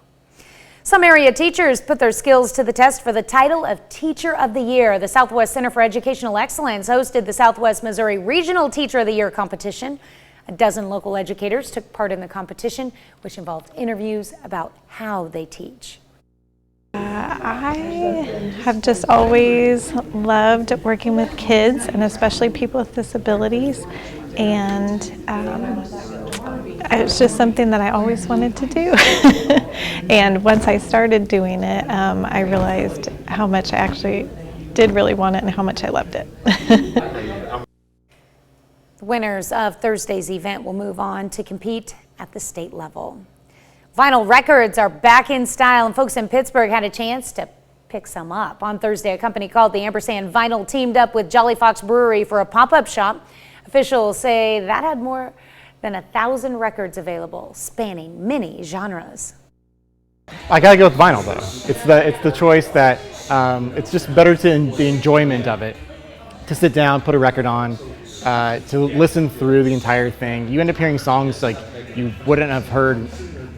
Some area teachers put their skills to the test for the title of Teacher of the Year. The Southwest Center for Educational Excellence hosted the Southwest Missouri Regional Teacher of the Year competition. A dozen local educators took part in the competition, which involved interviews about how they teach. I have just always loved working with kids, and especially people with disabilities, and it's just something that I always wanted to do. And once I started doing it, I realized how much I actually did really want it and how much I loved it. The winners of Thursday's event will move on to compete at the state level. Vinyl records are back in style, and folks in Pittsburgh had a chance to pick some up. On Thursday, a company called the Ampersand Vinyl teamed up with Jolly Fox Brewery for a pop-up shop. Officials say that had more than 1,000 records available, spanning many genres. I gotta go with vinyl though. It's the choice that it's just better to the enjoyment of it. To sit down, put a record on, to listen through the entire thing. You end up hearing songs like you wouldn't have heard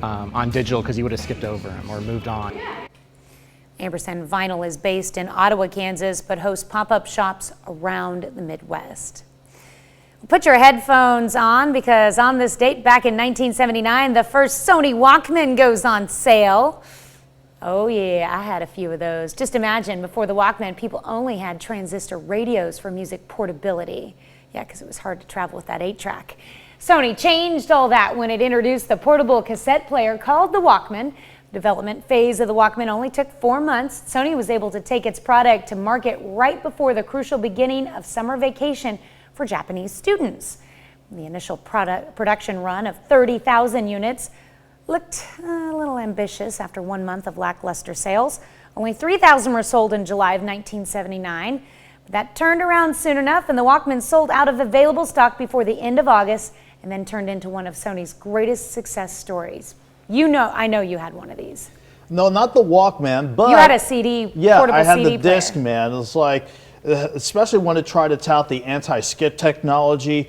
on digital because you would have skipped over them or moved on. Ampersand Vinyl is based in Ottawa, Kansas, but hosts pop-up shops around the Midwest. Put your headphones on because on this date back in 1979, the first Sony Walkman goes on sale. Oh yeah, I had a few of those. Just imagine, before the Walkman, people only had transistor radios for music portability. Yeah, because it was hard to travel with that 8-track. Sony changed all that when it introduced the portable cassette player called the Walkman. The development phase of the Walkman only took 4 months. Sony was able to take its product to market right before the crucial beginning of summer vacation for Japanese students. The initial production run of 30,000 units looked a little ambitious after 1 month of lackluster sales. Only 3,000 were sold in July of 1979. But that turned around soon enough, and the Walkman sold out of available stock before the end of August and then turned into one of Sony's greatest success stories. I know you had one of these. No, not the Walkman, but you had a CD, yeah, portable I had CD the player. Discman. It's like, especially when it tried to tout the anti-skip technology,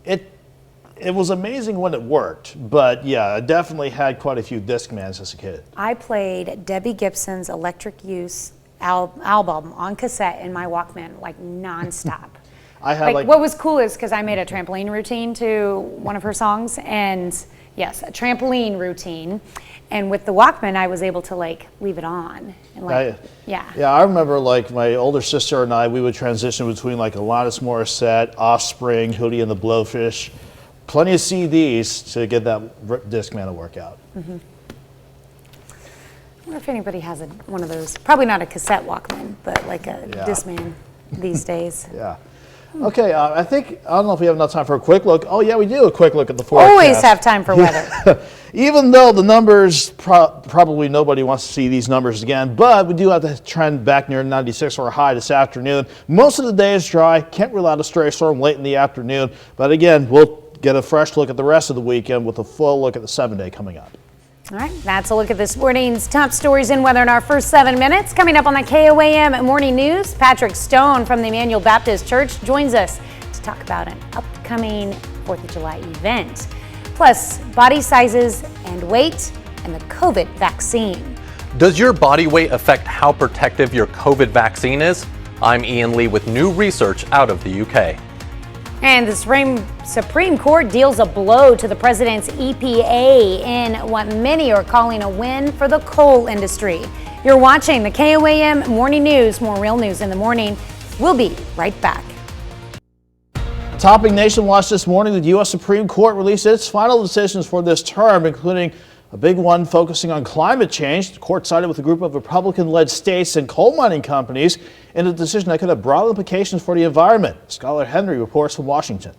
it was amazing when it worked. But yeah, I definitely had quite a few Discmans as a kid. I played Debbie Gibson's Electric Youth album on cassette in my Walkman, like nonstop. I had what was cool is because I made a trampoline routine to one of her songs, and yes, a trampoline routine. And with the Walkman, I was able to leave it on. And Yeah, I remember my older sister and I, we would transition between Alanis Morissette, Offspring, Hootie and the Blowfish, plenty of CDs to get that Discman to work out. Mm-hmm. I wonder if anybody has one of those. Probably not a cassette Walkman, but like a Discman these days. Yeah. Okay, I don't know if we have enough time for a quick look. Oh yeah, we do a quick look at the forecast. Always have time for weather. Even though the numbers, probably nobody wants to see these numbers again, but we do have the trend back near 96 for a high this afternoon. Most of the day is dry. Can't rule out a stray storm late in the afternoon. But again, we'll get a fresh look at the rest of the weekend with a full look at the 7-day coming up. All right, that's a look at this morning's top stories in weather in our first 7 minutes. Coming up on the KOAM Morning News, Patrick Stone from the Emmanuel Baptist Church joins us to talk about an upcoming 4th of July event. Plus, body sizes and weight and the COVID vaccine. Does your body weight affect how protective your COVID vaccine is? I'm Ian Lee with new research out of the UK. And the Supreme Court deals a blow to the president's EPA in what many are calling a win for the coal industry. You're watching the KOAM Morning News. More real news in the morning. We'll be right back. Topping Nation Watch this morning, the U.S. Supreme Court released its final decisions for this term, including a big one focusing on climate change. The court sided with a group of Republican-led states and coal mining companies in a decision that could have broad implications for the environment. Scholar Henry reports from Washington.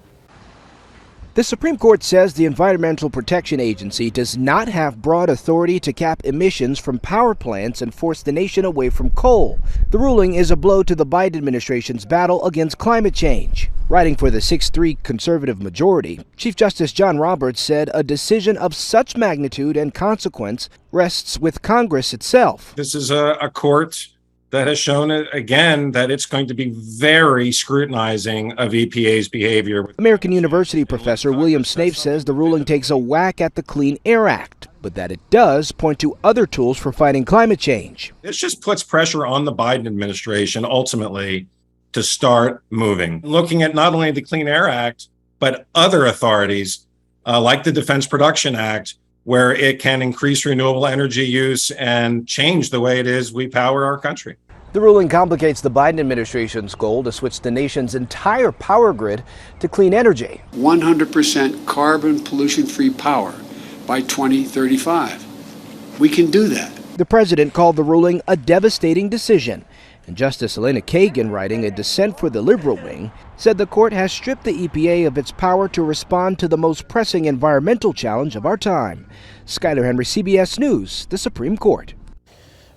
The Supreme Court says the Environmental Protection Agency does not have broad authority to cap emissions from power plants and force the nation away from coal. The ruling is a blow to the Biden administration's battle against climate change. Writing for the 6-3 conservative majority, Chief Justice John Roberts said a decision of such magnitude and consequence rests with Congress itself. This is a court that has shown again that it's going to be very scrutinizing of EPA's behavior. American University professor William Snape says the ruling takes a whack at the Clean Air Act, but that it does point to other tools for fighting climate change. This just puts pressure on the Biden administration ultimately to start moving. Looking at not only the Clean Air Act, but other authorities like the Defense Production Act, where it can increase renewable energy use and change the way it is we power our country. The ruling complicates the Biden administration's goal to switch the nation's entire power grid to clean energy. 100% carbon pollution-free power by 2035. We can do that. The president called the ruling a devastating decision, and Justice Elena Kagan, writing a dissent for the liberal wing, said the court has stripped the EPA of its power to respond to the most pressing environmental challenge of our time. Skyler Henry, CBS News, the Supreme Court.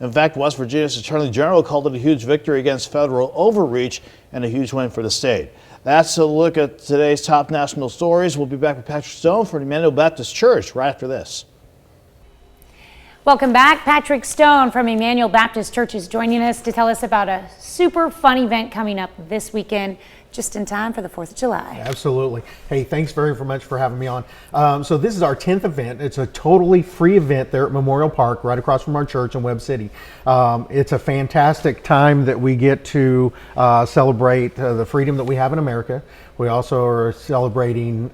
In fact, West Virginia's Attorney General called it a huge victory against federal overreach and a huge win for the state. That's a look at today's top national stories. We'll be back with Patrick Stone for the Emmanuel Baptist Church right after this. Welcome back. Patrick Stone from Emmanuel Baptist Church is joining us to tell us about a super fun event coming up this weekend, just in time for the 4th of July. Absolutely. Hey, thanks very much for having me on. So this is our 10th event. It's a totally free event there at Memorial Park, right across from our church in Webb City. It's a fantastic time that we get to celebrate the freedom that we have in America. We also are celebrating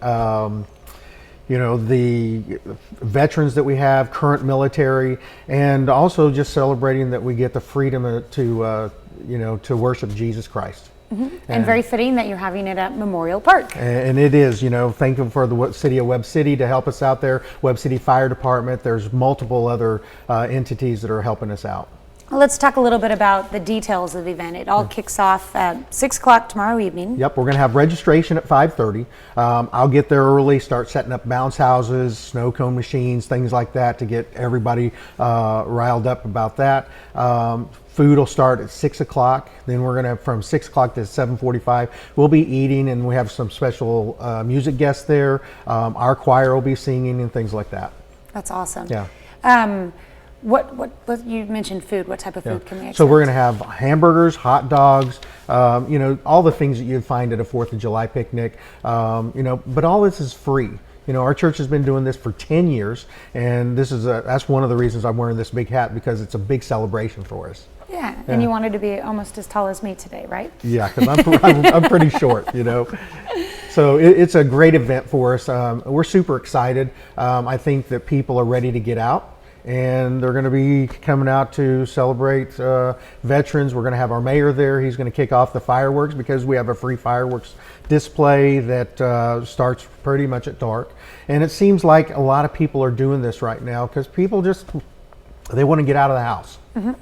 the veterans that we have, current military, and also just celebrating that we get the freedom to worship Jesus Christ. And very fitting that you're having it at Memorial Park. And it is, thankful for the city of Webb City to help us out there, Webb City Fire Department. There's multiple other entities that are helping us out. Well, let's talk a little bit about the details of the event. It all kicks off at 6 o'clock tomorrow evening. Yep, we're going to have registration at 5:30. I'll get there early, start setting up bounce houses, snow cone machines, things like that to get everybody riled up about that. Food will start at 6 o'clock. Then we're going to, from 6 o'clock to 7:45, we'll be eating, and we have some special music guests there. Our choir will be singing and things like that. That's awesome. Yeah. What you mentioned food. What type of food can we expect? So we're going to have hamburgers, hot dogs, all the things that you'd find at a 4th of July picnic, but all this is free. Our church has been doing this for 10 years, and that's one of the reasons I'm wearing this big hat, because it's a big celebration for us. Yeah, and you wanted to be almost as tall as me today, right? Yeah, because I'm pretty short, So it's a great event for us. We're super excited. I think that people are ready to get out, and they're going to be coming out to celebrate veterans. We're going to have our mayor there. He's going to kick off the fireworks, because we have a free fireworks display that starts pretty much at dark. And it seems like a lot of people are doing this right now because people they want to get out of the house.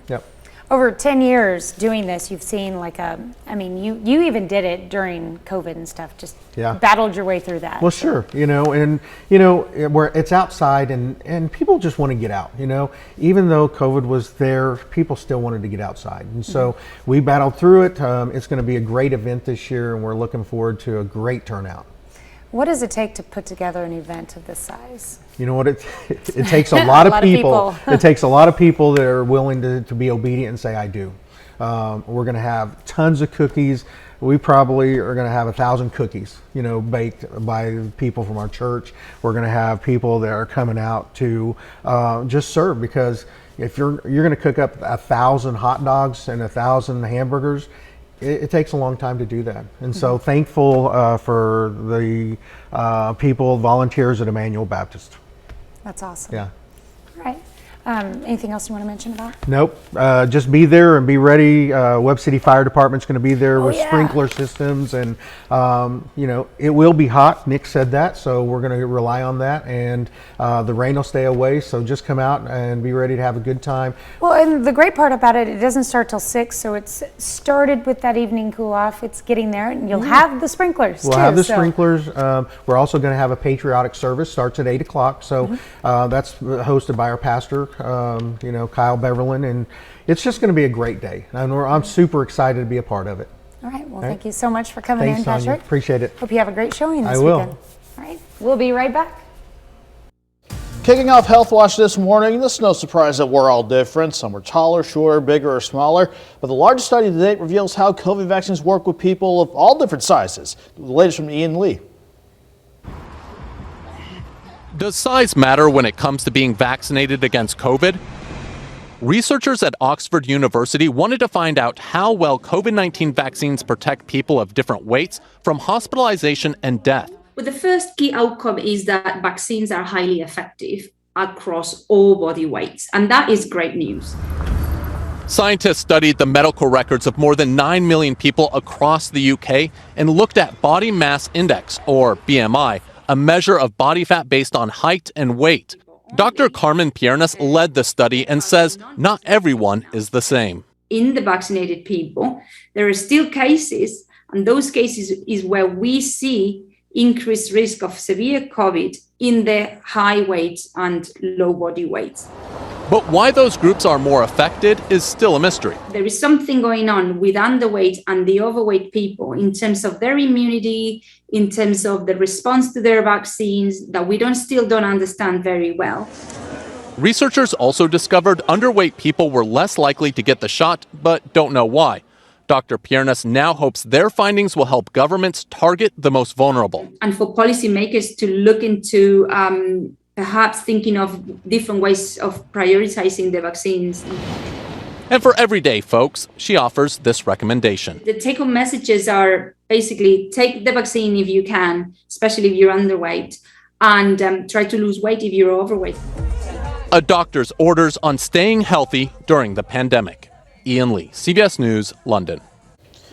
Yep. Over 10 years doing this, you've seen you even did it during COVID and stuff, just battled your way through that. Well, sure, where it's outside and people just want to get out, even though COVID was there, people still wanted to get outside. And so we battled through it. It's going to be a great event this year, and we're looking forward to a great turnout. What does it take to put together an event of this size? You know what, it takes a lot of people. It takes a lot of people that are willing to be obedient and say, I do. We're going to have tons of cookies. We probably are going to have 1,000 cookies, baked by people from our church. We're going to have people that are coming out to just serve, because if you're going to cook up 1,000 hot dogs and 1,000 hamburgers, it takes a long time to do that. And so thankful for the people, volunteers at Emmanuel Baptist. That's awesome. Yeah. All right. Anything else you want to mention about? Nope. Just be there and be ready. Webb City Fire Department's going to be there with sprinkler systems, and it will be hot. Nick said that, so we're going to rely on that. And the rain will stay away, so just come out and be ready to have a good time. Well, and the great part about it doesn't start till 6, so it's started with that evening cool off. It's getting there, and you'll have the sprinklers. We'll have the sprinklers. We're also going to have a patriotic service. Starts at 8 o'clock. So that's hosted by our pastor. Kyle Beverlin, and it's just going to be a great day. I'm super excited to be a part of it. All right. Well, thank you so much for coming in, Patrick. Sonia. Appreciate it. Hope you have a great showing this weekend. All right. We'll be right back. Kicking off Health Watch this morning, it's no surprise that we're all different. Some are taller, shorter, bigger, or smaller. But the largest study to date reveals how COVID vaccines work with people of all different sizes. The latest from Ian Lee. Does size matter when it comes to being vaccinated against COVID? Researchers at Oxford University wanted to find out how well COVID-19 vaccines protect people of different weights from hospitalization and death. Well, the first key outcome is that vaccines are highly effective across all body weights, and that is great news. Scientists studied the medical records of more than 9 million people across the UK and looked at body mass index, or BMI, a measure of body fat based on height and weight. Dr. Carmen Piernas led the study and says not everyone is the same. In the vaccinated people, there are still cases, and those cases is where we see increased risk of severe COVID in the high weights and low body weights. But why those groups are more affected is still a mystery. There is something going on with underweight and the overweight people in terms of their immunity, in terms of the response to their vaccines that we still don't understand very well. Researchers also discovered underweight people were less likely to get the shot, but don't know why. Dr. Piernas now hopes their findings will help governments target the most vulnerable. And for policymakers to look into perhaps thinking of different ways of prioritizing the vaccines. And for everyday folks, she offers this recommendation. The take-home messages are basically take the vaccine if you can, especially if you're underweight, and try to lose weight if you're overweight. A doctor's orders on staying healthy during the pandemic. Ian Lee, CBS News, London.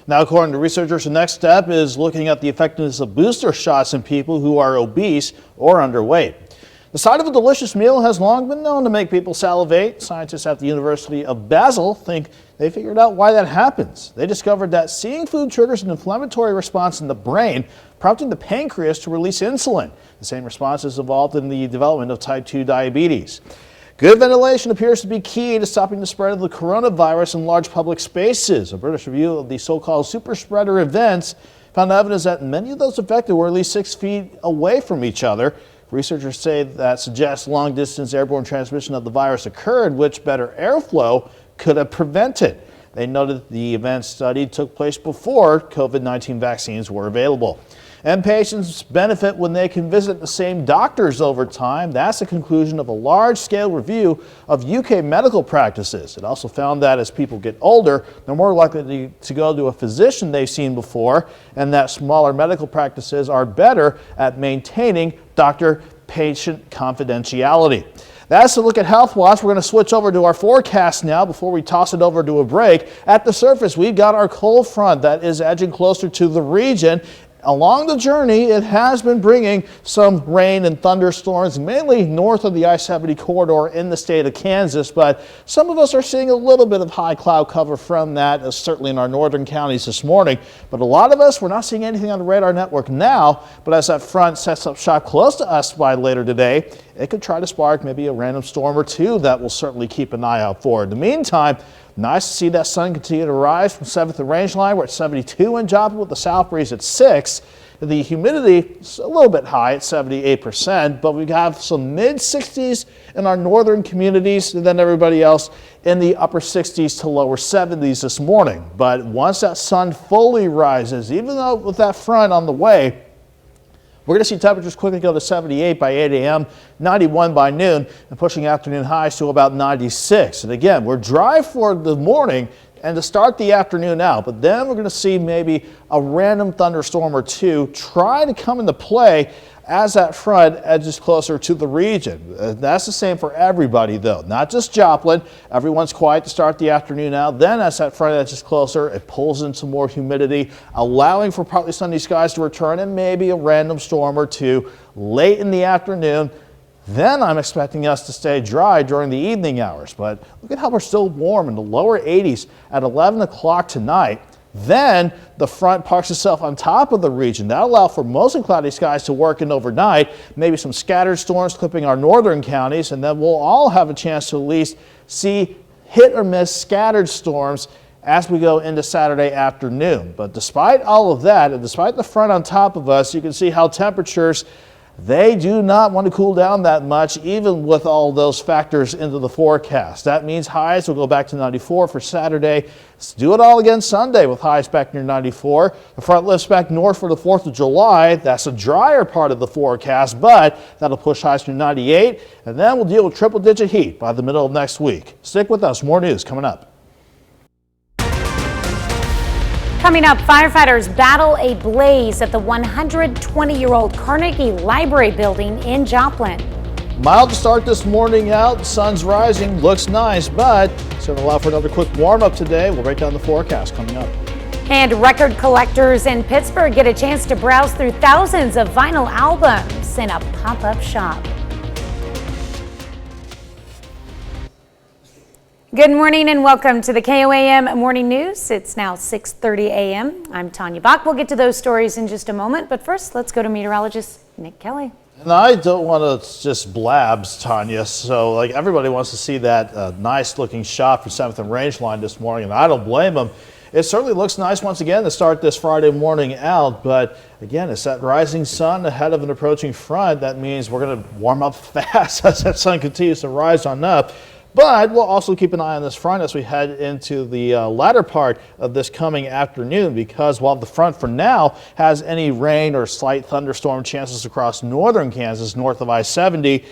Now, according to researchers, the next step is looking at the effectiveness of booster shots in people who are obese or underweight. The sight of a delicious meal has long been known to make people salivate. Scientists at the University of Basel think they figured out why that happens. They discovered that seeing food triggers an inflammatory response in the brain, prompting the pancreas to release insulin. The same response is involved in the development of type 2 diabetes. Good ventilation appears to be key to stopping the spread of the coronavirus in large public spaces. A British review of the so-called super spreader events found evidence that many of those affected were at least 6 feet away from each other. Researchers say that suggests long-distance airborne transmission of the virus occurred, which better airflow could have prevented. They noted the event studied took place before COVID-19 vaccines were available. And patients benefit when they can visit the same doctors over time. That's the conclusion of a large-scale review of UK medical practices. It also found that as people get older, they're more likely to go to a physician they've seen before, and that smaller medical practices are better at maintaining doctor-patient confidentiality. That's a look at Health Watch. We're going to switch over to our forecast now before we toss it over to a break. At the surface, we've got our cold front that is edging closer to the region. Along the journey, it has been bringing some rain and thunderstorms, mainly north of the I-70 corridor in the state of Kansas, but some of us are seeing a little bit of high cloud cover from that, certainly in our northern counties this morning. But a lot of us, we're not seeing anything on the radar network now, but as that front sets up shop close to us by later today, it could try to spark maybe a random storm or two that we'll certainly keep an eye out for. In the meantime, nice to see that sun continue to rise from 7th and range line. We're at 72 in Joplin with the south breeze at 6. The humidity is a little bit high at 78%, but we have some mid-60s in our northern communities, and then everybody else in the upper 60s to lower 70s this morning. But once that sun fully rises, even though with that front on the way, we're going to see temperatures quickly go to 78 by 8 a.m., 91 by noon, and pushing afternoon highs to about 96. And again, we're dry for the morning and to start the afternoon out, but then we're going to see maybe a random thunderstorm or two try to come into play as that front edges closer to the region. That's the same for everybody though, not just Joplin. Everyone's quiet to start the afternoon out. Then as that front edges closer, it pulls in some more humidity, allowing for partly sunny skies to return and maybe a random storm or two late in the afternoon. Then I'm expecting us to stay dry during the evening hours, but look at how we're still warm in the lower 80s at 11 o'clock tonight. Then the front parks itself on top of the region. That'll allow for mostly cloudy skies to work in overnight, maybe some scattered storms clipping our northern counties, and then we'll all have a chance to at least see hit or miss scattered storms as we go into Saturday afternoon. But despite all of that, and despite the front on top of us, you can see how temperatures, they do not want to cool down that much, even with all those factors into the forecast. That means highs will go back to 94 for Saturday. Let's do it all again Sunday with highs back near 94. The front lifts back north for the 4th of July. That's a drier part of the forecast, but that'll push highs to 98. And then we'll deal with triple-digit heat by the middle of next week. Stick with us. More news coming up. Coming up, firefighters battle a blaze at the 120-year-old Carnegie Library building in Joplin. Mild to start this morning out. The sun's rising. Looks nice, but it's going to allow for another quick warm-up today. We'll break down the forecast coming up. And record collectors in Pittsburgh get a chance to browse through thousands of vinyl albums in a pop-up shop. Good morning and welcome to the KOAM Morning News. It's now 6:30 a.m. I'm Tanya Bach. We'll get to those stories in just a moment, but first let's go to meteorologist Nick Kelly. And I don't want to just blabs, Tanya, so like everybody wants to see that nice looking shot for 7th and Range line this morning, and I don't blame them. It certainly looks nice once again to start this Friday morning out, but again, it's that rising sun ahead of an approaching front. That means we're going to warm up fast as that sun continues to rise on up. But we'll also keep an eye on this front as we head into the latter part of this coming afternoon, because while the front for now has any rain or slight thunderstorm chances across northern Kansas north of I-70,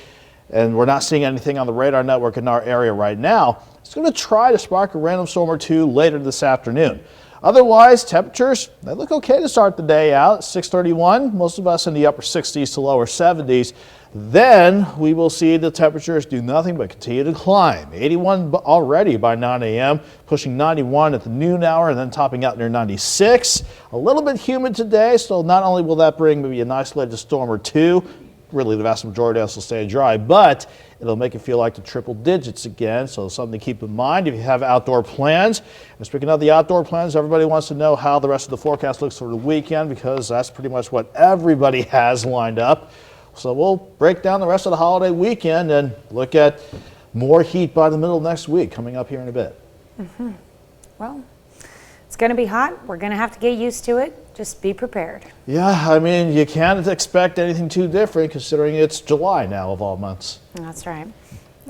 and we're not seeing anything on the radar network in our area right now, it's going to try to spark a random storm or two later this afternoon. Otherwise, temperatures, they look okay to start the day out. 631, most of us in the upper 60s to lower 70s. Then we will see the temperatures do nothing but continue to climb. 81 already by 9 a.m., pushing 91 at the noon hour, and then topping out near 96. A little bit humid today, so not only will that bring maybe an isolated storm or two, really the vast majority else will stay dry, but it'll make it feel like the triple digits again, so something to keep in mind if you have outdoor plans. And speaking of the outdoor plans, everybody wants to know how the rest of the forecast looks for the weekend, because that's pretty much what everybody has lined up. So we'll break down the rest of the holiday weekend and look at more heat by the middle of next week coming up here in a bit. Well, it's going to be hot. We're going to have to get used to it. Just be prepared. Yeah, I mean, you can't expect anything too different considering it's July now of all months. That's right.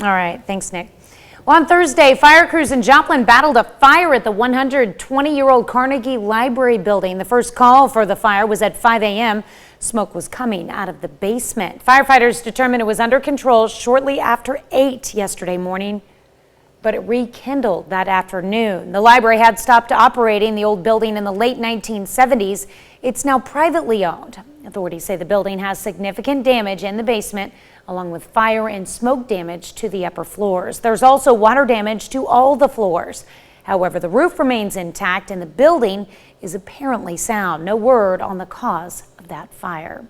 All right. Thanks, Nick. Well, on Thursday, fire crews in Joplin battled a fire at the 120-year-old Carnegie Library building. The first call for the fire was at 5 a.m. Smoke was coming out of the basement. Firefighters determined it was under control shortly after 8 yesterday morning, but it rekindled that afternoon. The library had stopped operating the old building in the late 1970s. It's now privately owned. Authorities say the building has significant damage in the basement, along with fire and smoke damage to the upper floors. There's also water damage to all the floors. However, the roof remains intact and the building is apparently sound. No word on the cause of that fire.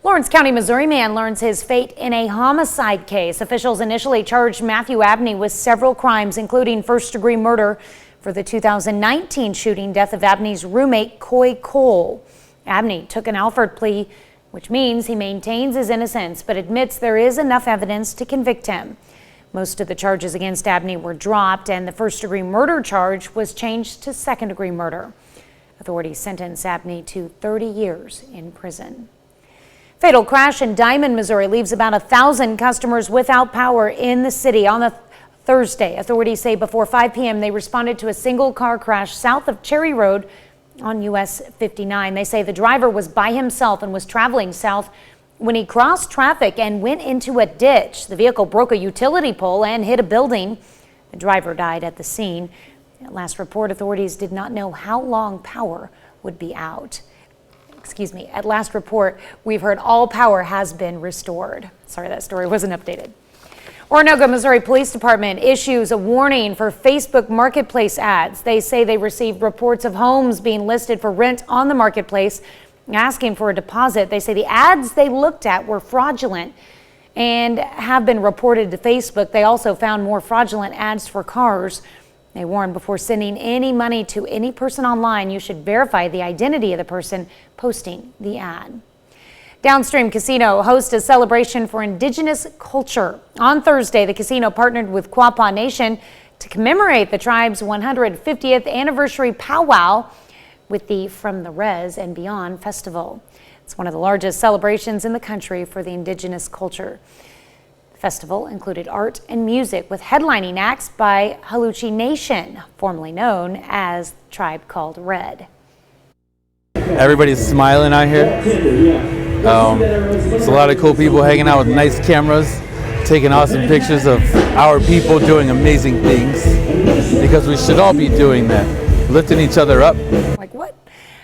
Lawrence County, Missouri man learns his fate in a homicide case. Officials initially charged Matthew Abney with several crimes, including first-degree murder for the 2019 shooting death of Abney's roommate, Coy Cole. Abney took an Alford plea, which means he maintains his innocence, but admits there is enough evidence to convict him. Most of the charges against Abney were dropped, and the first-degree murder charge was changed to second-degree murder. Authorities sentenced Abney to 30 years in prison. Fatal crash in Diamond, Missouri leaves about 1,000 customers without power in the city. On the Thursday, authorities say before 5 p.m. they responded to a single car crash south of Cherry Road on US 59. They say the driver was by himself and was traveling south when he crossed traffic and went into a ditch. The vehicle broke a utility pole and hit a building. The driver died at the scene. At last report, authorities did not know how long power would be out. At last report, we've heard all power has been restored. Sorry, that story wasn't updated. Oronogo, Missouri Police Department issues a warning for Facebook Marketplace ads. They say they received reports of homes being listed for rent on the marketplace, asking for a deposit. They say the ads they looked at were fraudulent and have been reported to Facebook. They also found more fraudulent ads for cars. They warn before sending any money to any person online, you should verify the identity of the person posting the ad. Downstream Casino hosts a celebration for indigenous culture. On Thursday, the casino partnered with Quapaw Nation to commemorate the tribe's 150th anniversary powwow with the From the Res and Beyond Festival. It's one of the largest celebrations in the country for the indigenous culture. The festival included art and music with headlining acts by Haluchi Nation, formerly known as Tribe Called Red. Everybody's smiling out here. There's a lot of cool people hanging out with nice cameras, taking awesome pictures of our people doing amazing things, because we should all be doing that, lifting each other up. Like what?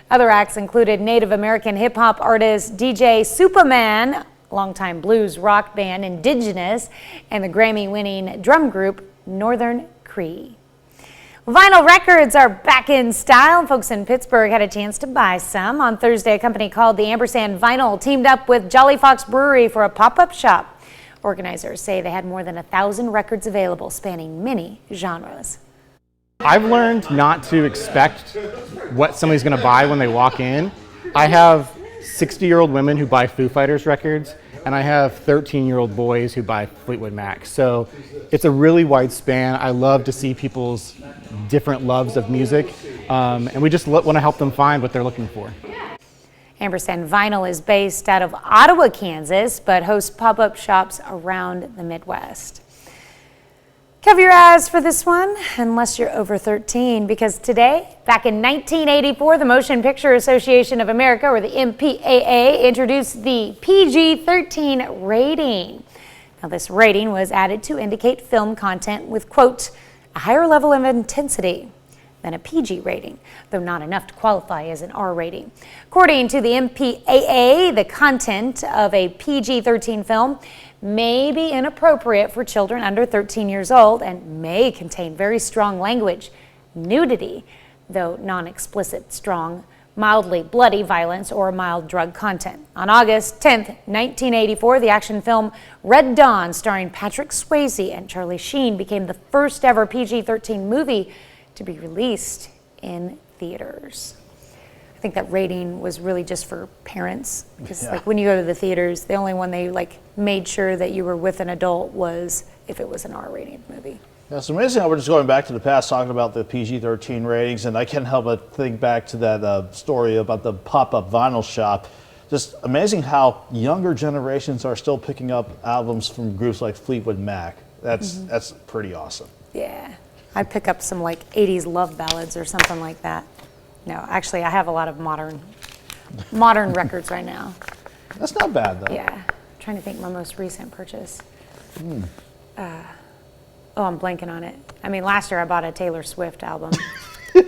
Other acts included Native American hip-hop artist DJ Superman, longtime blues rock band Indigenous, and the Grammy-winning drum group Northern Cree. Vinyl records are back in style. Folks in Pittsburgh had a chance to buy some. On Thursday, a company called the Ampersand Vinyl teamed up with Jolly Fox Brewery for a pop-up shop. Organizers say they had more than 1,000 records available, spanning many genres. I've learned not to expect what somebody's going to buy when they walk in. I have 60-year-old women who buy Foo Fighters records, and I have 13-year-old boys who buy Fleetwood Mac. So it's a really wide span. I love to see people's different loves of music. and we just want to help them find what they're looking for. Ampersand Vinyl is based out of Ottawa, Kansas, but hosts pop-up shops around the Midwest. Cover your eyes for this one, unless you're over 13, because today, back in 1984, the Motion Picture Association of America, or the MPAA, introduced the PG-13 rating. Now, this rating was added to indicate film content with, quote, a higher level of intensity than a PG rating, though not enough to qualify as an R rating. According to the MPAA, the content of a PG-13 film may be inappropriate for children under 13 years old and may contain very strong language, nudity, though non-explicit, strong, mildly bloody violence, or mild drug content. On August 10th, 1984, the action film Red Dawn, starring Patrick Swayze and Charlie Sheen, became the first ever PG-13 movie to be released in theaters. I think that rating was really just for parents, because like when you go to the theaters, the only one they like made sure that you were with an adult was if it was an R-rated movie. Yeah, it's amazing how we're just going back to the past talking about the PG-13 ratings, and I can't help but think back to that story about the pop-up vinyl shop. Just amazing how younger generations are still picking up albums from groups like Fleetwood Mac. That's pretty awesome. Yeah, I'd pick up some like 80s love ballads or something like that. No, actually, I have a lot of modern records right now. That's not bad, though. Yeah. I'm trying to think my most recent purchase. Oh, I'm blanking on it. I mean, last year I bought a Taylor Swift album.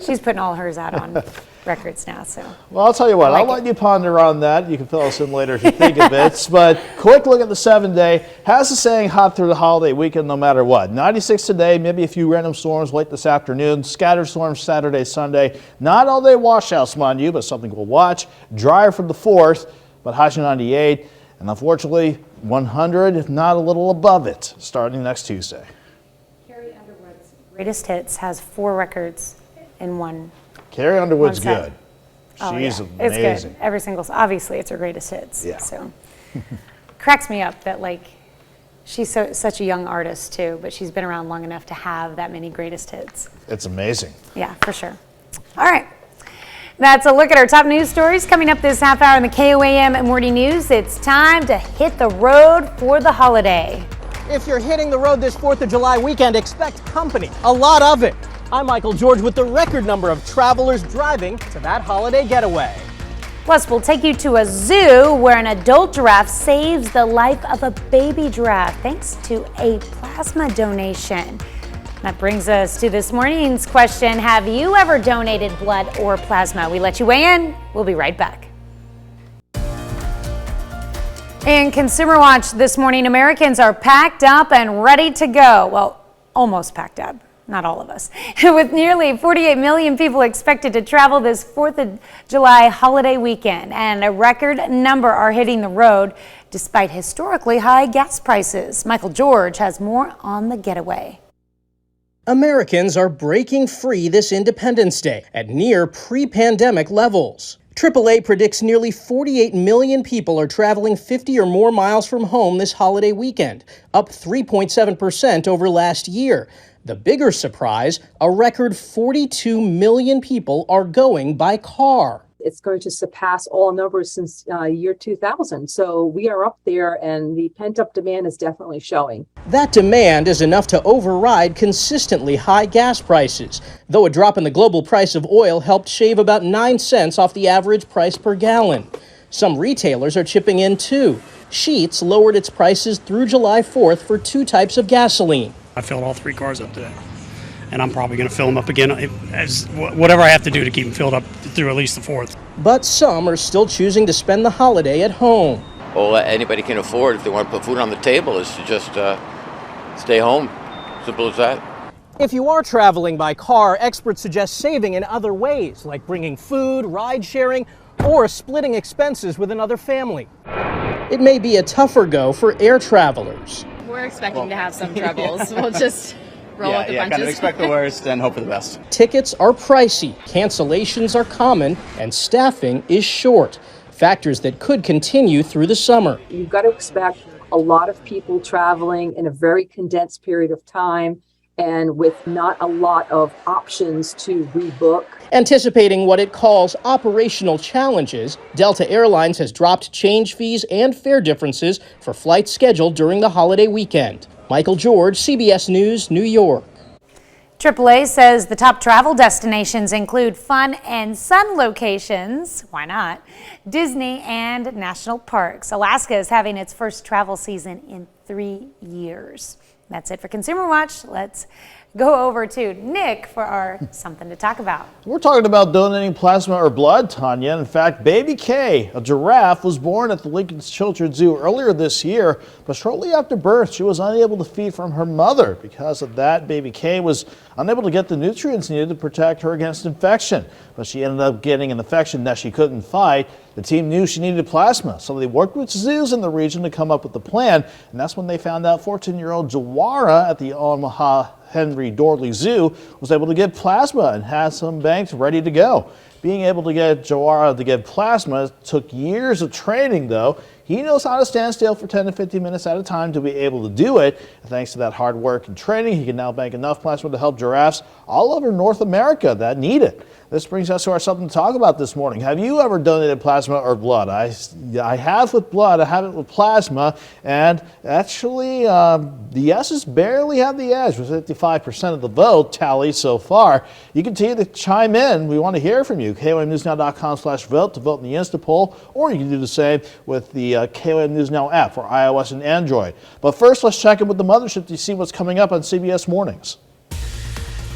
She's putting all hers out on records now, so. Well, I'll tell you what, I'll let you ponder on that. You can fill us in later if you think of it. But quick look at the 7-day. Has the saying hot through the holiday weekend no matter what. 96 today, maybe a few random storms late this afternoon. Scattered storms Saturday, Sunday. Not all day washouts, mind you, but something we'll watch. Drier for the 4th, but high to 98. And unfortunately, 100, if not a little above it, starting next Tuesday. Carrie Underwood's Greatest Hits has 4 records in one. Carrie Underwood's set. good. Oh, She's yeah. amazing. It's good. Every single, obviously it's her greatest hits. Yeah. So cracks me up that like she's such a young artist too, but she's been around long enough to have that many greatest hits. It's amazing. Yeah, for sure. All right. That's a look at our top news stories coming up this half hour in the KOAM Morning News. It's time to hit the road for the holiday. If you're hitting the road this 4th of July weekend, expect company, a lot of it. I'm Michael George with the record number of travelers driving to that holiday getaway. Plus, we'll take you to a zoo where an adult giraffe saves the life of a baby giraffe thanks to a plasma donation. That brings us to this morning's question. Have you ever donated blood or plasma? We let you weigh in. We'll be right back. In Consumer Watch this morning, Americans are packed up and ready to go. Well, almost packed up. Not all of us. With nearly 48 million people expected to travel this 4th of July holiday weekend, and a record number are hitting the road despite historically high gas prices. Michael George has more on the getaway. Americans are breaking free this Independence Day at near pre-pandemic levels. AAA predicts nearly 48 million people are traveling 50 or more miles from home this holiday weekend, up 3.7% over last year. The bigger surprise, a record 42 million people are going by car. It's going to surpass all numbers since year 2000. So we are up there, and the pent-up demand is definitely showing. That demand is enough to override consistently high gas prices, though a drop in the global price of oil helped shave about 9 cents off the average price per gallon. Some retailers are chipping in too. Sheetz lowered its prices through July 4th for 2 types of gasoline. I filled all 3 cars up today, and I'm probably going to fill them up again as whatever I have to do to keep them filled up through at least the 4th. But some are still choosing to spend the holiday at home. All anybody can afford if they want to put food on the table is to just stay home. Simple as that. If you are traveling by car, experts suggest saving in other ways, like bringing food, ride sharing, or splitting expenses with another family. It may be a tougher go for air travelers. We're expecting to have some troubles. We'll just roll with the punches. Kind of expect the worst and hope for the best. Tickets are pricey, cancellations are common, and staffing is short. Factors that could continue through the summer. You've got to expect a lot of people traveling in a very condensed period of time and with not a lot of options to rebook. Anticipating what it calls operational challenges, Delta Airlines has dropped change fees and fare differences for flights scheduled during the holiday weekend. Michael George, CBS News, New York. AAA says the top travel destinations include fun and sun locations, why not, Disney and national parks. Alaska is having its first travel season in 3 years. That's it for Consumer Watch. Let's go over to Nick for our Something to Talk About. We're talking about donating plasma or blood, Tanya. In fact, baby Kay, a giraffe, was born at the Lincoln Children's Zoo earlier this year, but shortly after birth, she was unable to feed from her mother. Because of that, baby Kay was unable to get the nutrients needed to protect her against infection, but she ended up getting an infection that she couldn't fight. The team knew she needed plasma, so they worked with zoos in the region to come up with a plan, and that's when they found out 14-year-old Jawara at the Omaha Henry Dorley Zoo was able to give plasma and had some banked ready to go. Being able to get Jawara to give plasma took years of training, though. He knows how to stand still for 10 to 15 minutes at a time to be able to do it. And thanks to that hard work and training, he can now bank enough plasma to help giraffes all over North America that need it. This brings us to our Something to Talk About this morning. Have you ever donated plasma or blood? I have with blood, I haven't with plasma, and actually the yeses barely have the edge with 55% of the vote tally so far. You continue to chime in. We want to hear from you. KOAMNewsNow.com/vote to vote in the Insta poll, or you can do the same with the KOAM News Now app for iOS and Android. But first, let's check in with the mothership to see what's coming up on CBS Mornings.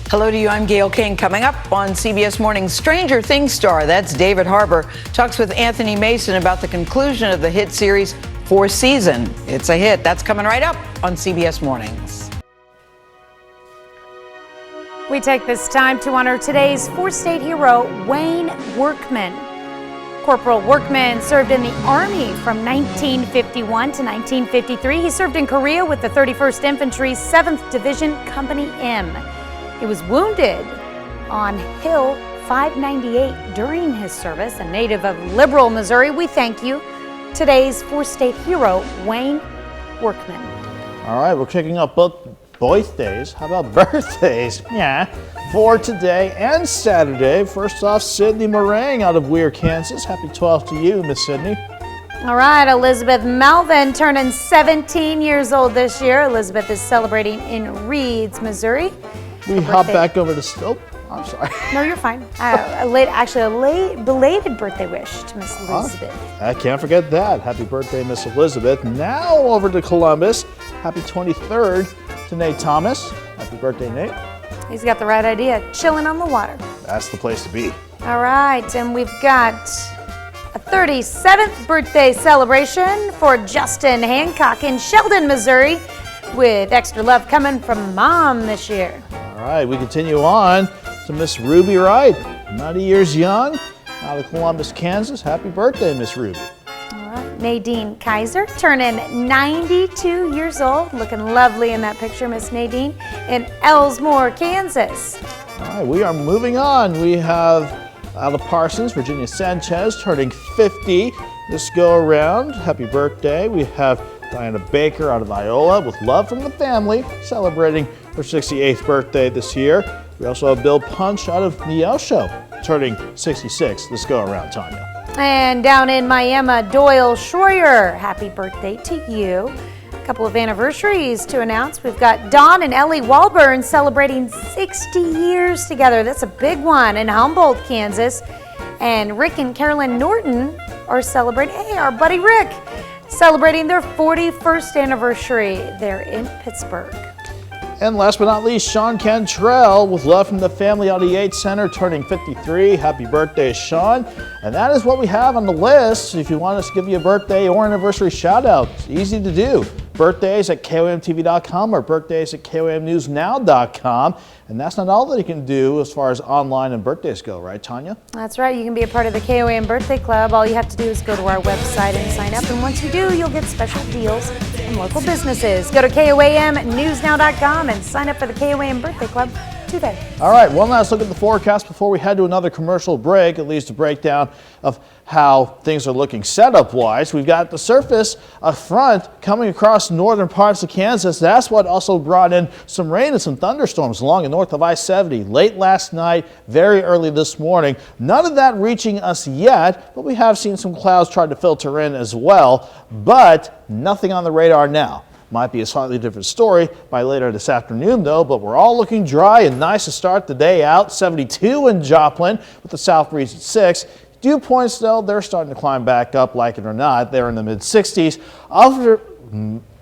Hello to you, I'm Gail King. Coming up on CBS Mornings, Stranger Things star, that's David Harbour, talks with Anthony Mason about the conclusion of the hit series Fourth Season. It's a hit. That's coming right up on CBS Mornings. We take this time to honor today's four-state hero, Wayne Workman. Corporal Workman served in the Army from 1951 to 1953. He served in Korea with the 31st Infantry, 7th Division, Company M. He was wounded on Hill 598 during his service. A native of Liberal, Missouri, we thank you. Today's four-state hero, Wayne Workman. All right, we're kicking up both birthdays. How about birthdays? Yeah, for today and Saturday. First off, Sydney Meringue out of Weir, Kansas. Happy 12th to you, Miss Sydney. All right, Elizabeth Melvin turning 17 years old this year. Elizabeth is celebrating in Reeds, Missouri. We hop back over to I'm sorry. No, you're fine. A belated birthday wish to Miss Elizabeth. I can't forget that. Happy birthday, Miss Elizabeth. Now over to Columbus. Happy 23rd to Nate Thomas. Happy birthday, Nate. He's got the right idea. Chilling on the water. That's the place to be. All right, and we've got a 37th birthday celebration for Justin Hancock in Sheldon, Missouri, with extra love coming from Mom this year. All right, we continue on to Miss Ruby Wright, 90 years young, out of Columbus, Kansas. Happy birthday, Miss Ruby. All right, Nadine Kaiser turning 92 years old, looking lovely in that picture, Miss Nadine, in Ellsmore, Kansas. All right, we are moving on. We have out of Parsons, Virginia Sanchez, turning 50 this go around. Happy birthday. We have Diana Baker out of Iola with love from the family, celebrating her 68th birthday this year. We also have Bill Punch out of Neosho, turning 66 this go around, Tanya. And down in Miami, Doyle Schroyer, happy birthday to you. A couple of anniversaries to announce. We've got Don and Ellie Walburn celebrating 60 years together. That's a big one in Humboldt, Kansas. And Rick and Carolyn Norton are celebrating, hey, our buddy Rick, celebrating their 41st anniversary there in Pittsburgh. And last but not least, Sean Cantrell with love from the family out of Yates Center, turning 53. Happy birthday, Sean. And that is what we have on the list. If you want us to give you a birthday or anniversary shout out, it's easy to do. Birthdays at KOAMTV.com or birthdays at KOAMNewsNow.com. And that's not all that you can do as far as online and birthdays go, right, Tanya? That's right. You can be a part of the KOAM Birthday Club. All you have to do is go to our website and sign up. And once you do, you'll get special deals from local businesses. Go to KOAMNewsNow.com and sign up for the KOAM Birthday Club today. today. All right, one last look at the forecast before we head to another commercial break, at least a breakdown of how things are looking setup-wise. We've got the surface, a front coming across northern parts of Kansas. That's what also brought in some rain and some thunderstorms along the north of I-70 late last night, very early this morning. None of that reaching us yet, but we have seen some clouds try to filter in as well, but nothing on the radar now. Might be a slightly different story by later this afternoon, though, but we're all looking dry and nice to start the day out. 72 in Joplin with the south breeze at 6. Dew points, though, they're starting to climb back up, like it or not. They're in the mid-60s.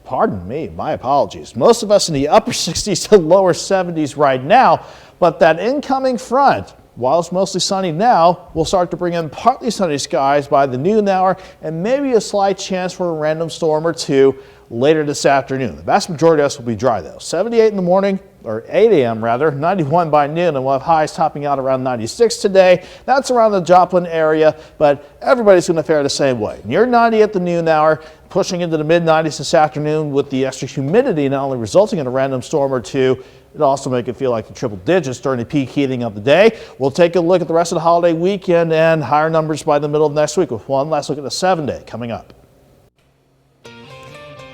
Pardon me, my apologies. Most of us in the upper 60s to lower 70s right now, but that incoming front, while it's mostly sunny now, will start to bring in partly sunny skies by the noon hour and maybe a slight chance for a random storm or two later this afternoon. The vast majority of us will be dry, though. 78 in the morning, or 8 a.m. rather, 91 by noon, and we'll have highs topping out around 96 today. That's around the Joplin area, but everybody's going to fare the same way. Near 90 at the noon hour, pushing into the mid-90s this afternoon with the extra humidity not only resulting in a random storm or two, it also make it feel like the triple digits during the peak heating of the day. We'll take a look at the rest of the holiday weekend and higher numbers by the middle of next week with one last look at the 7-day coming up.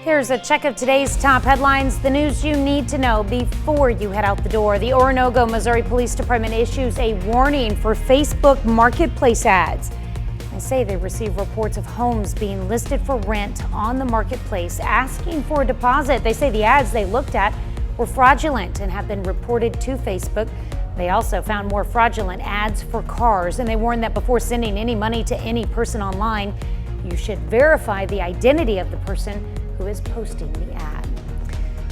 Here's a check of today's top headlines, the news you need to know before you head out the door. The Oronogo, Missouri Police Department issues a warning for Facebook marketplace ads. They say they receive reports of homes being listed for rent on the marketplace asking for a deposit. They say the ads they looked at were fraudulent and have been reported to Facebook. They also found more fraudulent ads for cars, and they warn that before sending any money to any person online, you should verify the identity of the person who is posting the ad.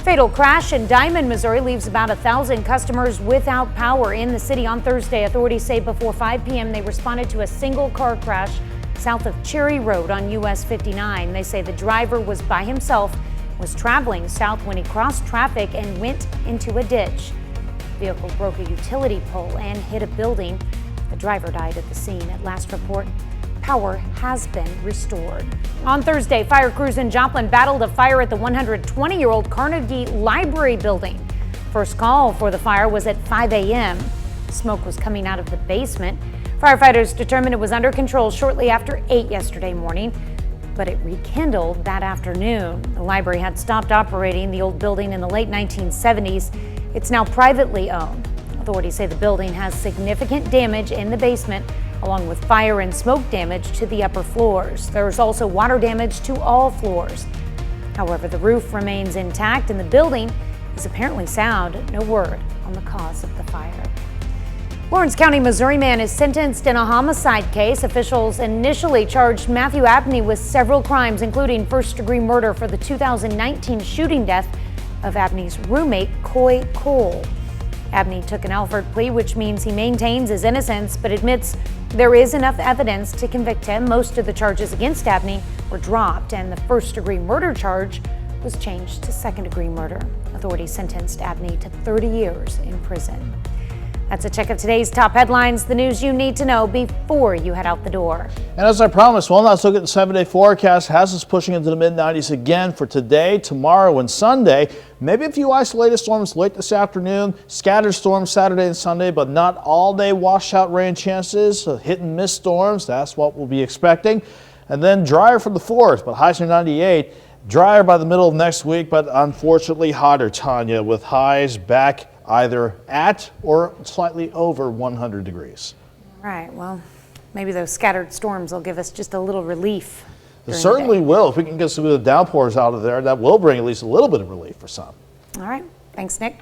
Fatal crash in Diamond, Missouri leaves about 1,000 customers without power in the city on Thursday. Authorities say before 5 p.m. they responded to a single car crash south of Cherry Road on US 59. They say the driver was by himself, was traveling south when he crossed traffic and went into a ditch. The vehicle broke a utility pole and hit a building. The driver died at the scene. At last report, power has been restored. On Thursday, fire crews in Joplin battled a fire at the 120-year-old Carnegie Library building. First call for the fire was at 5 a.m. Smoke was coming out of the basement. Firefighters determined it was under control shortly after 8 yesterday morning, but it rekindled that afternoon. The library had stopped operating the old building in the late 1970s. It's now privately owned. Authorities say the building has significant damage in the basement, along with fire and smoke damage to the upper floors. There's also water damage to all floors. However, the roof remains intact and the building is apparently sound. No word on the cause of the fire. Lawrence County, Missouri man is sentenced in a homicide case. Officials initially charged Matthew Abney with several crimes, including first-degree murder for the 2019 shooting death of Abney's roommate, Coy Cole. Abney took an Alford plea, which means he maintains his innocence, but admits there is enough evidence to convict him. Most of the charges against Abney were dropped, and the first-degree murder charge was changed to second-degree murder. Authorities sentenced Abney to 30 years in prison. That's a check of today's top headlines, the news you need to know before you head out the door. And as I promised, well, let's look at the 7-day forecast. Has us pushing into the mid-90s again for today, tomorrow, and Sunday. Maybe a few isolated storms late this afternoon, scattered storms Saturday and Sunday, but not all-day washout rain chances, hit-and-miss storms. That's what we'll be expecting. And then drier for the 4th, but highs near 98. Drier by the middle of next week, but unfortunately hotter, Tanya, with highs back either at or slightly over 100 degrees. Right, well, maybe those scattered storms will give us just a little relief. It certainly will. If we can get some of the downpours out of there, that will bring at least a little bit of relief for some. All right, thanks, Nick.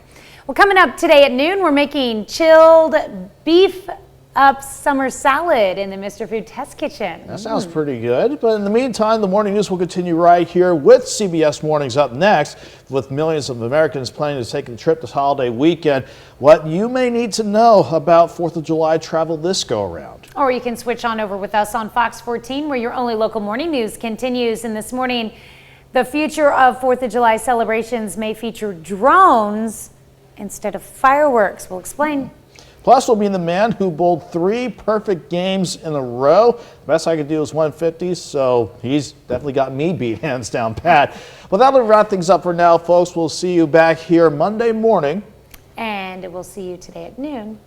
Well, coming up today at noon, we're making chilled beef up summer salad in the Mr. Food Test Kitchen. That sounds pretty good. But in the meantime, the morning news will continue right here with CBS Mornings up next, with millions of Americans planning to take a trip this holiday weekend. What you may need to know about 4th of July travel this go around. Or you can switch on over with us on Fox 14, where your only local morning news continues. And this morning, the future of 4th of July celebrations may feature drones instead of fireworks. We'll explain. Plus, we'll be the man who bowled 3 perfect games in a row. The best I could do was 150, so he's definitely got me beat hands down pat. Well, that'll wrap things up for now, folks. We'll see you back here Monday morning And we'll see you today at noon